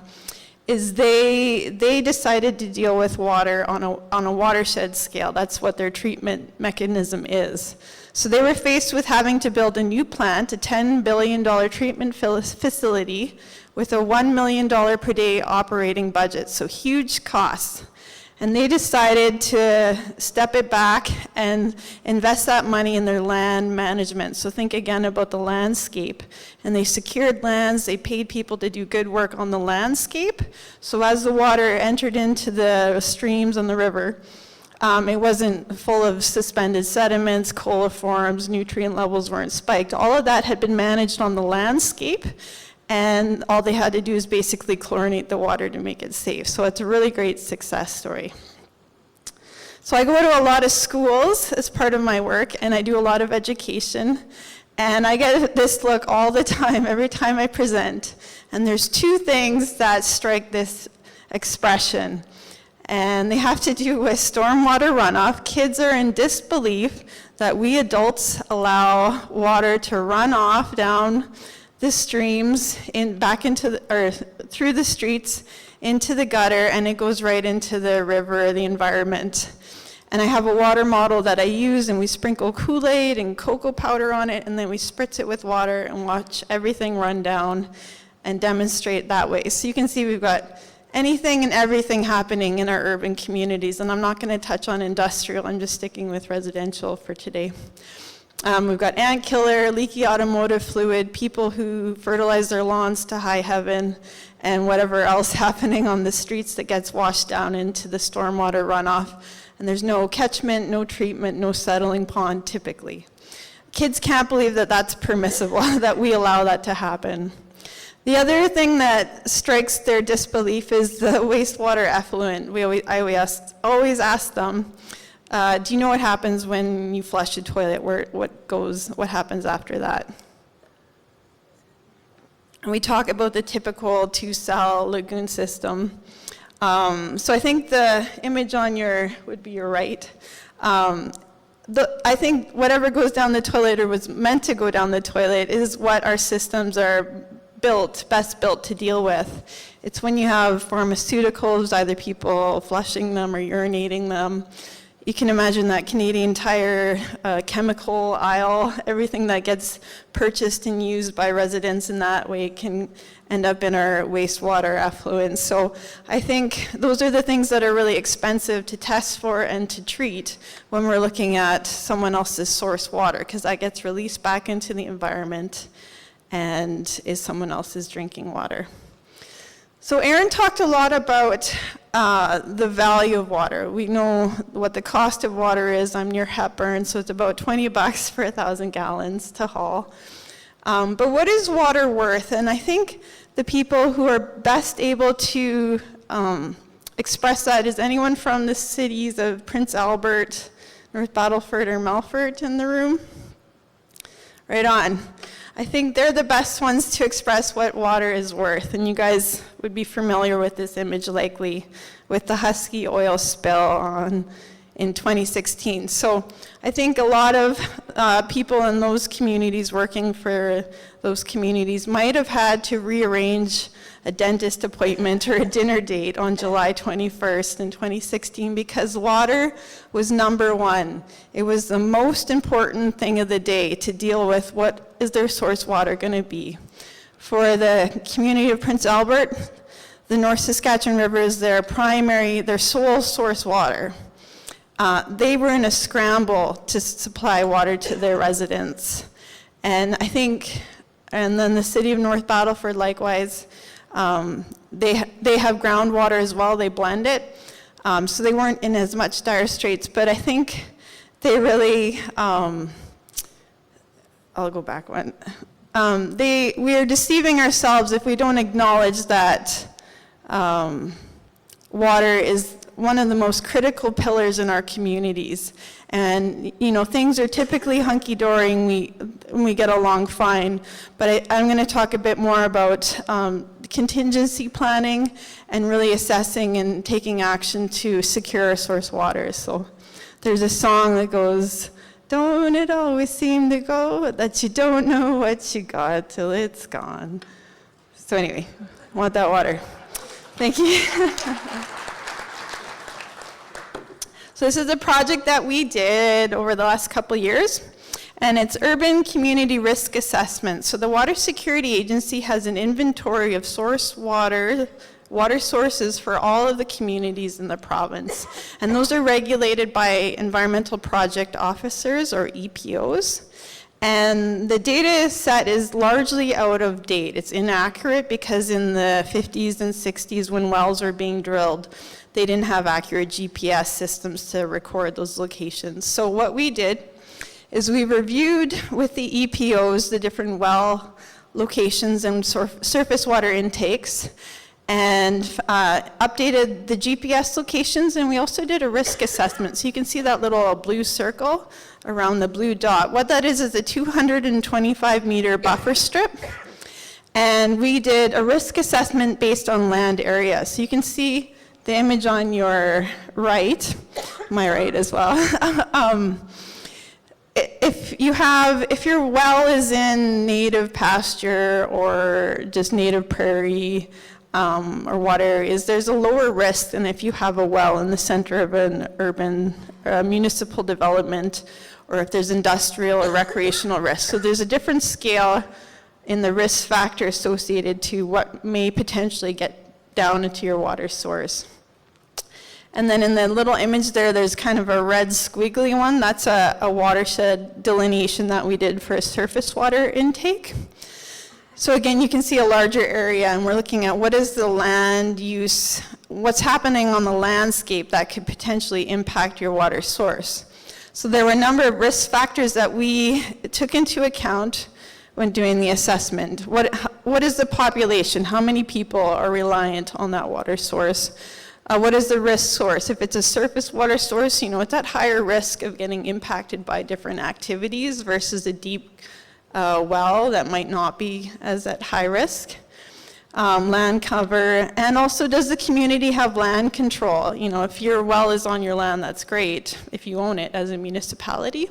is they decided to deal with water on a watershed scale. That's what their treatment mechanism is. So they were faced with having to build a new plant, a $10 billion treatment facility with a $1 million per day operating budget, so huge costs. And they decided to step it back and invest that money in their land management. So think again about the landscape. And they secured lands, they paid people to do good work on the landscape. So as the water entered into the streams and the river, it wasn't full of suspended sediments, coliforms, nutrient levels weren't spiked. All of that had been managed on the landscape. And all they had to do is basically chlorinate the water to make it safe. So it's a really great success story. So I go to a lot of schools as part of my work, and I do a lot of education. And I get this look all the time, every time I present. And there's two things that strike this expression. And they have to do with stormwater runoff. Kids are in disbelief that we adults allow water to run off down the streams back into or through the streets into the gutter, and it goes right into the river, the environment. And I have a water model that I use, and we sprinkle Kool-Aid and cocoa powder on it, and then we spritz it with water and watch everything run down and demonstrate that way. So you can see we've got anything and everything happening in our urban communities, and I'm not going to touch on industrial, I'm just sticking with residential for today. We've got ant killer, leaky automotive fluid, people who fertilize their lawns to high heaven, and whatever else happening on the streets that gets washed down into the stormwater runoff. And there's no catchment, no treatment, no settling pond typically. Kids can't believe that that's permissible, that we allow that to happen. The other thing that strikes their disbelief is the wastewater effluent. I always ask them, do you know what happens when you flush a toilet? What happens after that? And we talk about the typical 2-cell lagoon system. So I think the image on would be your right. I think whatever goes down the toilet or was meant to go down the toilet is what our systems are best built to deal with. It's when you have pharmaceuticals, either people flushing them or urinating them. you can imagine that Canadian Tire chemical aisle, everything that gets purchased and used by residents in that way can end up in our wastewater effluent. So I think those are the things that are really expensive to test for and to treat when we're looking at someone else's source water, because that gets released back into the environment and is someone else's drinking water. So Aron talked a lot about the value of water. We know what the cost of water is. I'm near Hepburn, so it's about $20 for 1,000 gallons to haul. But what is water worth? And I think the people who are best able to express that is anyone from the cities of Prince Albert, North Battleford, or Melfort in the room? Right on. I think they're the best ones to express what water is worth, and you guys would be familiar with this image likely with the Husky oil spill in 2016. So I think a lot of people in those communities working for those communities might have had to rearrange a dentist appointment or a dinner date on July 21st in 2016 because water was number one. It was the most important thing of the day to deal with what is their source water going to be. For the community of Prince Albert, the North Saskatchewan River is their sole source water. They were in a scramble to supply water to their residents. And then the city of North Battleford likewise, they have groundwater as well, they blend it. So they weren't in as much dire straits, but I think they really, I'll go back one. We are deceiving ourselves if we don't acknowledge that water is one of the most critical pillars in our communities. And, things are typically hunky-dory and we get along fine. But I'm going to talk a bit more about contingency planning and really assessing and taking action to secure our source water. So there's a song that goes, "Don't it always seem to go that you don't know what you got till it's gone." So anyway, want that water. Thank you. So this is a project that we did over the last couple of years, and it's urban community risk assessment. So the Water Security Agency has an inventory of water sources for all of the communities in the province. And those are regulated by environmental project officers, or EPOs. And the data set is largely out of date. It's inaccurate because in the 50s and 60s when wells were being drilled, they didn't have accurate GPS systems to record those locations. So what we did is we reviewed with the EPOs the different well locations and surface water intakes and updated the GPS locations, and we also did a risk assessment. So you can see that little blue circle around the blue dot. What that is a 225-meter buffer strip. And we did a risk assessment based on land area. So you can see the image on your right, my right as well. If your well is in native pasture or just native prairie or water areas, there's a lower risk than if you have a well in the center of an urban municipal development, or if there's industrial or recreational risk. So there's a different scale in the risk factor associated to what may potentially get down into your water source. And then in the little image there's kind of a red squiggly one. That's a watershed delineation that we did for a surface water intake. So again, you can see a larger area, and we're looking at what is the land use, what's happening on the landscape that could potentially impact your water source. So there were a number of risk factors that we took into account when doing the assessment. What is the population? How many people are reliant on that water source? What is the risk source? If it's a surface water source, it's at higher risk of getting impacted by different activities versus a deep well that might not be as at high risk. Land cover, and also does the community have land control? If your well is on your land, that's great if you own it as a municipality.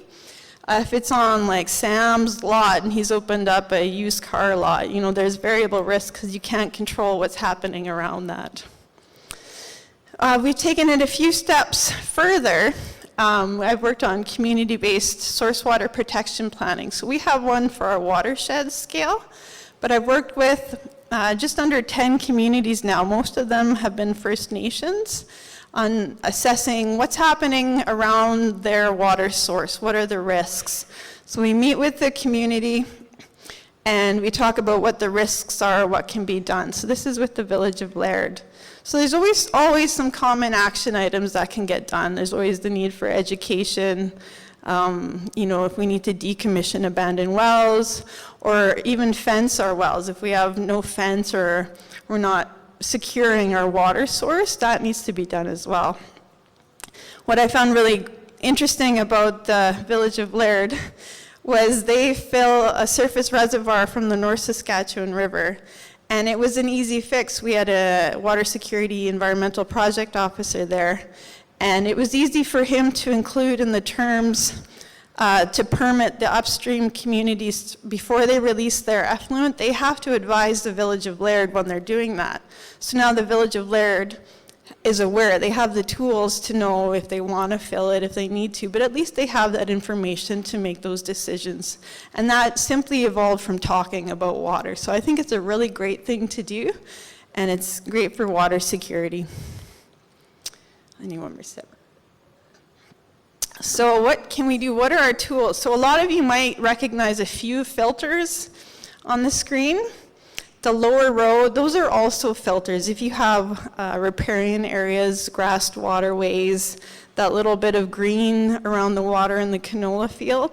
If it's on like Sam's lot and he's opened up a used car lot, there's variable risk because you can't control what's happening around that. We've taken it a few steps further I've worked on community-based source water protection planning. So we have one for our watershed scale, but I've worked with just under 10 communities now. Most of them have been First Nations, on assessing what's happening around their water source, what are the risks. So we meet with the community and we talk about what the risks are, what can be done. So this is with the village of Laird. So there's always some common action items that can get done. There's always the need for education, if we need to decommission abandoned wells, or even fence our wells. If we have no fence or we're not securing our water source, that needs to be done as well. What I found really interesting about the village of Laird was they fill a surface reservoir from the North Saskatchewan River, and it was an easy fix. We had a water security environmental project officer there, and it was easy for him to include in the terms to permit the upstream communities before they release their effluent. They have to advise the village of Laird when they're doing that. So now the village of Laird is aware. They have the tools to know if they want to fill it, if they need to, but at least they have that information to make those decisions. And that simply evolved from talking about water. So I think it's a really great thing to do, and it's great for water security. I need one more sip. So what can we do? What are our tools? So a lot of you might recognize a few filters on the screen. The lower row, those are also filters. If you have riparian areas, grassed waterways, that little bit of green around the water in the canola field,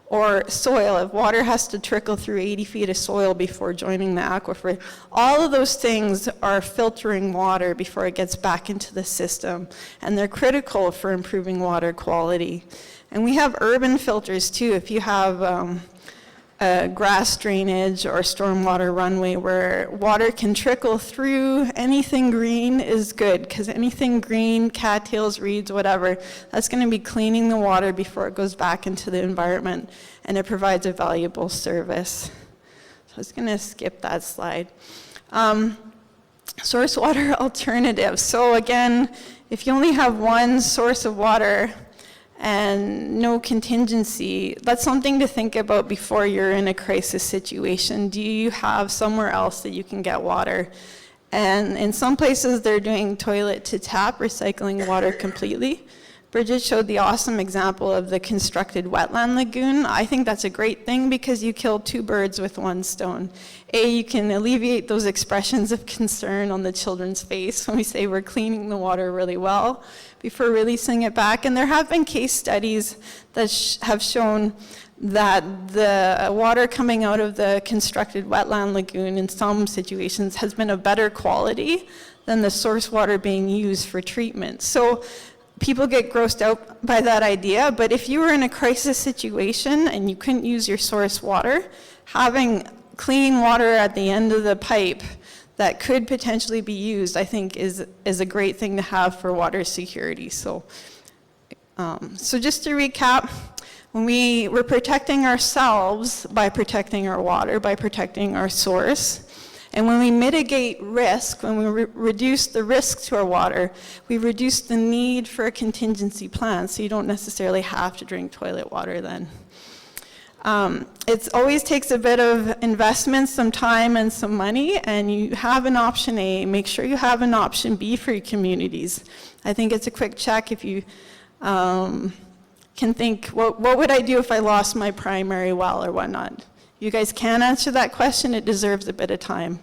or soil, if water has to trickle through 80 feet of soil before joining the aquifer, all of those things are filtering water before it gets back into the system, and they're critical for improving water quality. And we have urban filters too. If you have grass drainage or stormwater runway where water can trickle through, anything green is good, because anything green, cattails, reeds, whatever, that's going to be cleaning the water before it goes back into the environment, and it provides a valuable service. So I was going to skip that slide. Source water alternatives. So again, if you only have one source of water and no contingency, that's something to think about before you're in a crisis situation. Do you have somewhere else that you can get water? And in some places they're doing toilet to tap, recycling water completely. Bridget showed the awesome example of the constructed wetland lagoon. I think that's a great thing because you kill two birds with one stone. You can alleviate those expressions of concern on the children's face when we say we're cleaning the water really well before releasing it back. And there have been case studies that have shown that the water coming out of the constructed wetland lagoon in some situations has been of better quality than the source water being used for treatment. So people get grossed out by that idea, but if you were in a crisis situation and you couldn't use your source water, having clean water at the end of the pipe that could potentially be used, I think is a great thing to have for water security. So just to recap, when we're protecting ourselves by protecting our water, by protecting our source, and when we mitigate risk, when we reduce the risk to our water, we reduce the need for a contingency plan, so you don't necessarily have to drink toilet water then. It always takes a bit of investment, some time and some money, and you have an option A. Make sure you have an option B for your communities. I think it's a quick check if you can think, what would I do if I lost my primary well or whatnot? You guys can answer that question. It deserves a bit of time.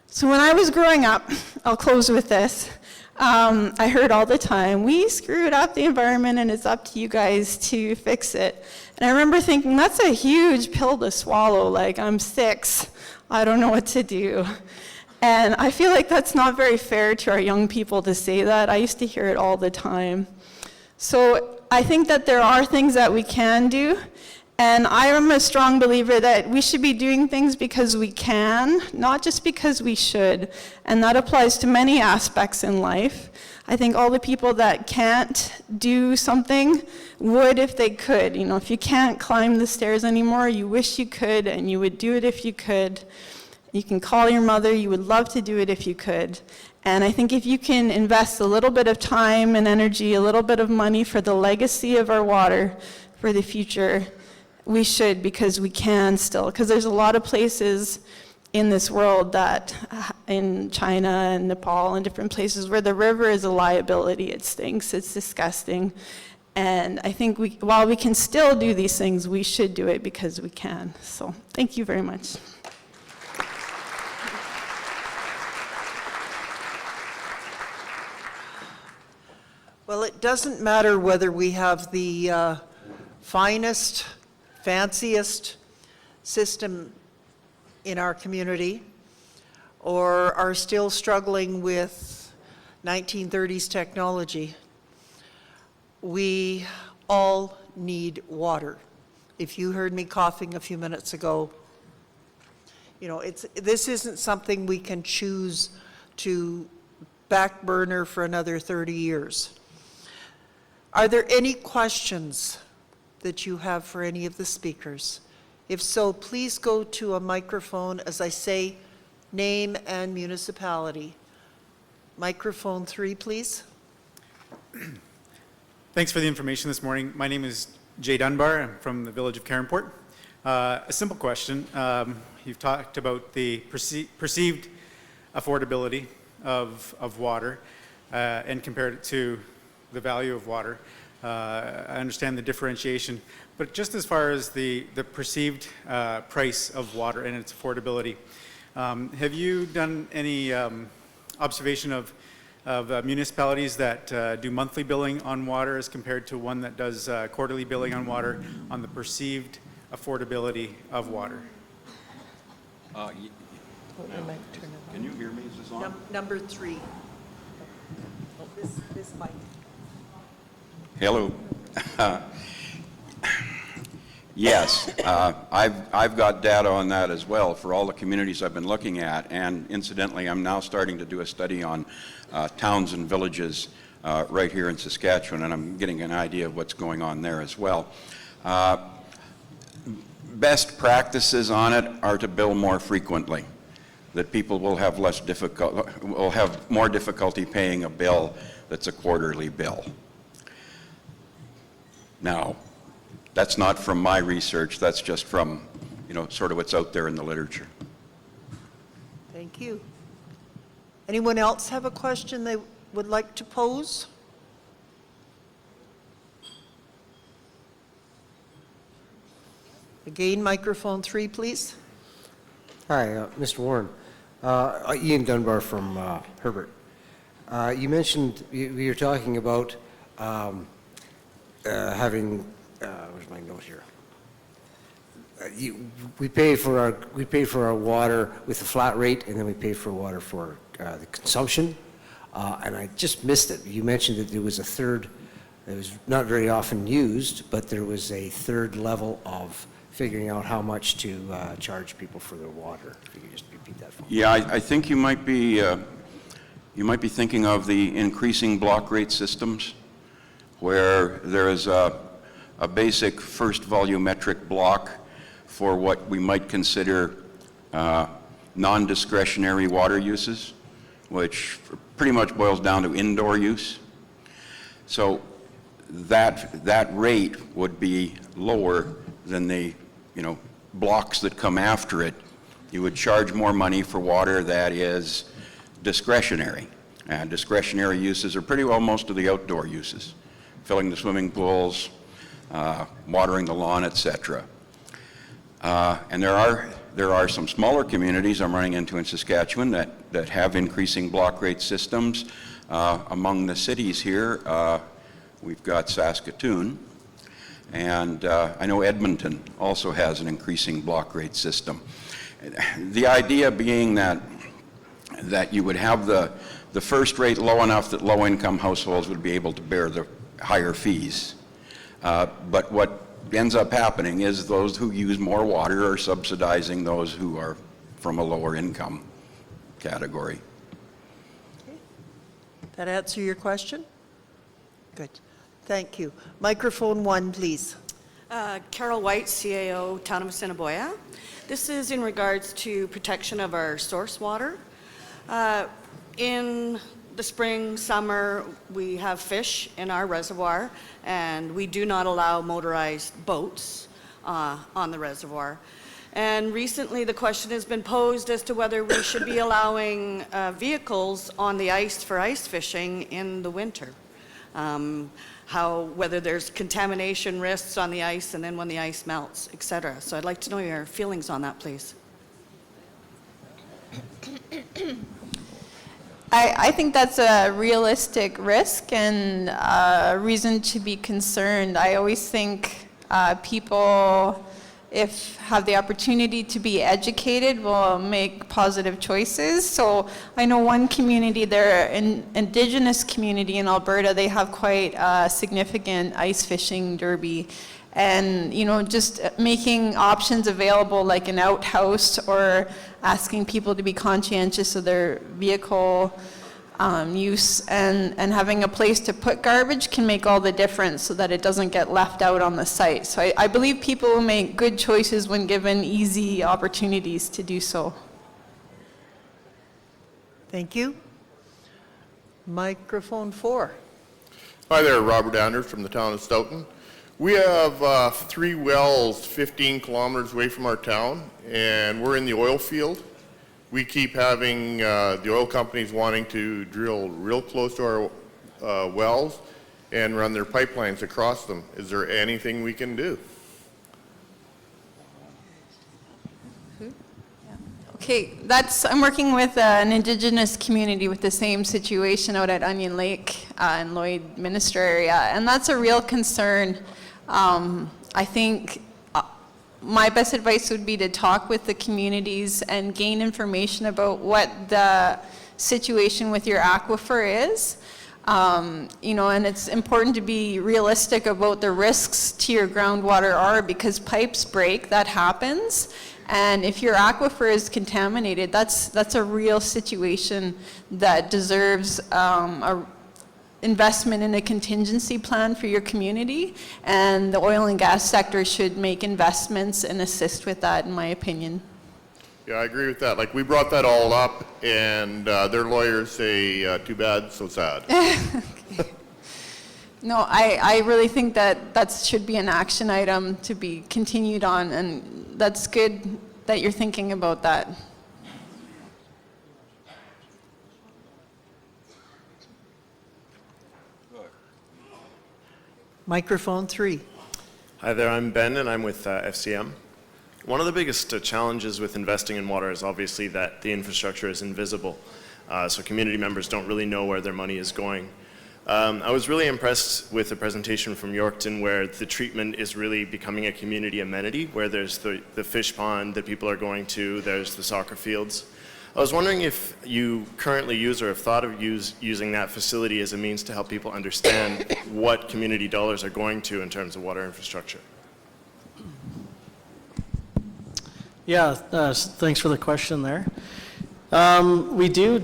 So when I was growing up, I'll close with this, I heard all the time, we screwed up the environment and it's up to you guys to fix it. And I remember thinking, that's a huge pill to swallow. Like, I'm 6, I don't know what to do. And I feel like that's not very fair to our young people to say that. I used to hear it all the time. So I think that there are things that we can do. And I am a strong believer that we should be doing things because we can, not just because we should. And that applies to many aspects in life. I think all the people that can't do something would if they could. You know, if you can't climb the stairs anymore, you wish you could, and you would do it if you could. You can call your mother, you would love to do it if you could. And I think if you can invest a little bit of time and energy, a little bit of money for the legacy of our water for the future, we should, because we can still. Because there's a lot of places in this world that, in China and Nepal and different places, where the river is a liability. It stinks, it's disgusting. And I think while we can still do these things, we should do it because we can. So thank you very much. Well, it doesn't matter whether we have the finest, fanciest system in our community or are still struggling with 1930s technology. We all need water. If you heard me coughing a few minutes ago, you know, this isn't something we can choose to back burner for another 30 years. Are there any questions that you have for any of the speakers? If so, please go to a microphone. As I say, name and municipality. Microphone 3, please. Thanks for the information this morning. My name is Jay Dunbar. I'm from the village of Caronport. A simple question. You've talked about the perceived affordability of water and compared it to the value of water. I understand the differentiation, but just as far as the perceived price of water and its affordability, have you done any observation of municipalities that do monthly billing on water as compared to one that does quarterly billing on water on the perceived affordability of water? Can you hear me? Is this on? Number 3. This mic. Hello. Yes, I've got data on that as well for all the communities I've been looking at, and incidentally, I'm now starting to do a study on towns and villages right here in Saskatchewan, and I'm getting an idea of what's going on there as well. Best practices on it are to bill more frequently, that people will have more difficulty paying a bill that's a quarterly bill. Now, that's not from my research, that's just from, sort of what's out there in the literature. Thank you. Anyone else have a question they would like to pose? Again, microphone 3, please. Hi, Mr. Warren. Ian Dunbar from Herbert. You mentioned, we were talking about having, where's my note here? We pay for our water with a flat rate, and then we pay for water for the consumption. And I just missed it. You mentioned that there was a third. It was not very often used, but there was a third level of figuring out how much to charge people for their water. If you could just repeat that for me. Yeah, I think you might be thinking of the increasing block rate systems, where there is a basic first volumetric block for what we might consider non-discretionary water uses, which pretty much boils down to indoor use. So that rate would be lower than the blocks that come after it. You would charge more money for water that is discretionary. And discretionary uses are pretty well most of the outdoor uses. Filling the swimming pools, watering the lawn, etc. And there are some smaller communities I'm running into in Saskatchewan that have increasing block rate systems. Among the cities here, we've got Saskatoon, and I know Edmonton also has an increasing block rate system. The idea being that you would have the first rate low enough that low-income households would be able to bear the higher fees. But what ends up happening is those who use more water are subsidizing those who are from a lower income category. Okay. That answer your question? Good. Thank you. Microphone 1, please. Carol White, CAO, Town of Assiniboia. This is in regards to protection of our source water. in the spring, summer, we have fish in our reservoir, and we do not allow motorized boats on the reservoir. And recently, the question has been posed as to whether we should be allowing vehicles on the ice for ice fishing in the winter. Whether there's contamination risks on the ice and then when the ice melts, et cetera. So I'd like to know your feelings on that, please. I think that's a realistic risk and a reason to be concerned. I always think people, if have the opportunity to be educated, will make positive choices. So I know one community there, an indigenous community in Alberta, they have quite a significant ice fishing derby. And, you know, just making options available like an outhouse or asking people to be conscientious of their vehicle use and having a place to put garbage can make all the difference so that it doesn't get left out on the site. So I believe people will make good choices when given easy opportunities to do so. Thank you. Microphone 4. Hi there, Robert Anders from the town of Stoughton. We have 3 wells 15 kilometers away from our town, and we're in the oil field. We keep having the oil companies wanting to drill real close to our wells and run their pipelines across them. Is there anything we can do? Okay, I'm working with an indigenous community with the same situation out at Onion Lake in Lloydminster area, and that's a real concern. I think my best advice would be to talk with the communities and gain information about what the situation with your aquifer is. You know, and it's important to be realistic about the risks to your groundwater are, because pipes break, that happens. And if your aquifer is contaminated, that's a real situation that deserves a investment in a contingency plan for your community, and the oil and gas sector should make investments and assist with that, in my opinion. Yeah, I agree with that. Like, we brought that all up, and their lawyers say, too bad, so sad. Okay. No, I really think that should be an action item to be continued on, and that's good that you're thinking about that. Microphone 3. Hi there, I'm Ben and I'm with FCM. One of the biggest challenges with investing in water is obviously that the infrastructure is invisible, so community members don't really know where their money is going. I was really impressed with the presentation from Yorkton where the treatment is really becoming a community amenity, where there's the fish pond that people are going to, there's the soccer fields. I was wondering if you currently use or have thought of using that facility as a means to help people understand what community dollars are going to in terms of water infrastructure. Yeah, thanks for the question there. We do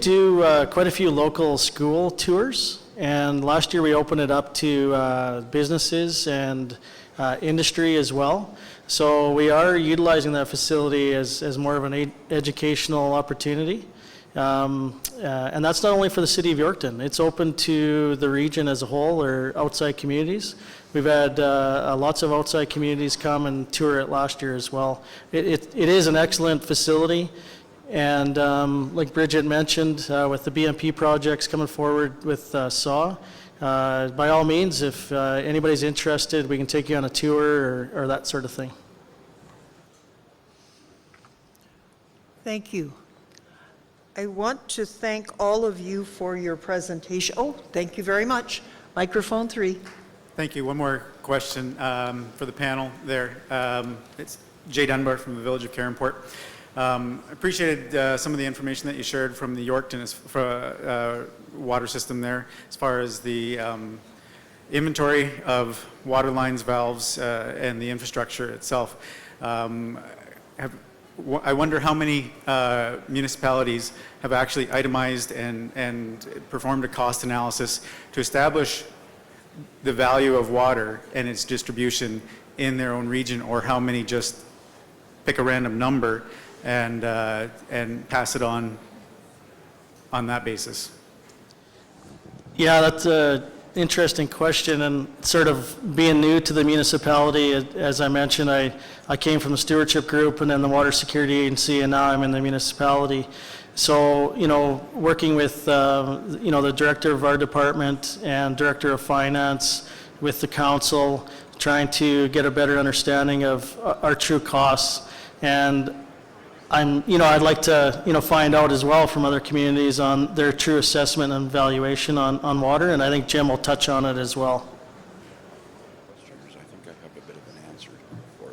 quite a few local school tours, and last year we opened it up to businesses and industry as well. So we are utilizing that facility as more of an educational opportunity. And that's not only for the city of Yorkton, it's open to the region as a whole or outside communities. We've had lots of outside communities come and tour it last year as well. It is an excellent facility, and like Bridget mentioned, with the BMP projects coming forward with SAW, by all means, if anybody's interested, we can take you on a tour or that sort of thing. Thank you. I want to thank all of you for your presentation. Oh, thank you very much. Microphone 3. Thank you. One more question for the panel there. It's Jay Dunbar from the Village of Carenport. I appreciated some of the information that you shared from the Yorkton water system there, as far as the inventory of water lines, valves, and the infrastructure itself. I wonder how many municipalities have actually itemized and performed a cost analysis to establish the value of water and its distribution in their own region, or how many just pick a random number and pass it on on that basis? Yeah, that's an interesting question, and sort of being new to the municipality, as I mentioned, I came from the stewardship group and then the Water Security Agency, and now I'm in the municipality. So, working with, the director of our department and director of finance with the council, trying to get a better understanding of our true costs. And I'd like to, find out as well from other communities on their true assessment and valuation on water, and I think Jim will touch on it as well. I think I have a bit of an answer for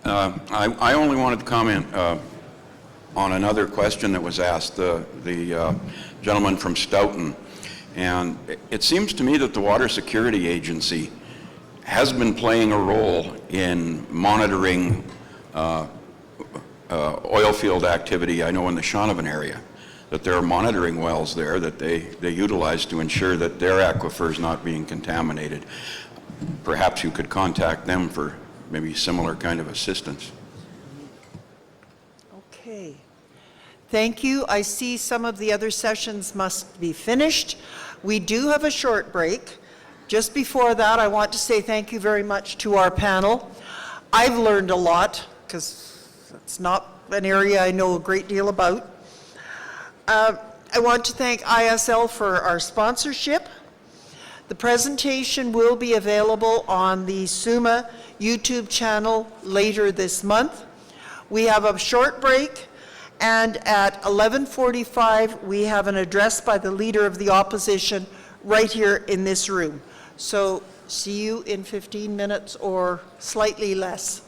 them. I only wanted to comment on another question that was asked, the gentleman from Stoughton. And it seems to me that the Water Security Agency has been playing a role in monitoring oil field activity. I know in the Shaunavon area that there are monitoring wells there that they utilize to ensure that their aquifer is not being contaminated. Perhaps you could contact them for maybe similar kind of assistance. Okay. Thank you. I see some of the other sessions must be finished. We do have a short break. Just before that, I want to say thank you very much to our panel. I've learned a lot, because it's not an area I know a great deal about. I want to thank ISL for our sponsorship. The presentation will be available on the SUMA YouTube channel later this month. We have a short break, and at 11:45, we have an address by the Leader of the Opposition right here in this room. So see you in 15 minutes or slightly less.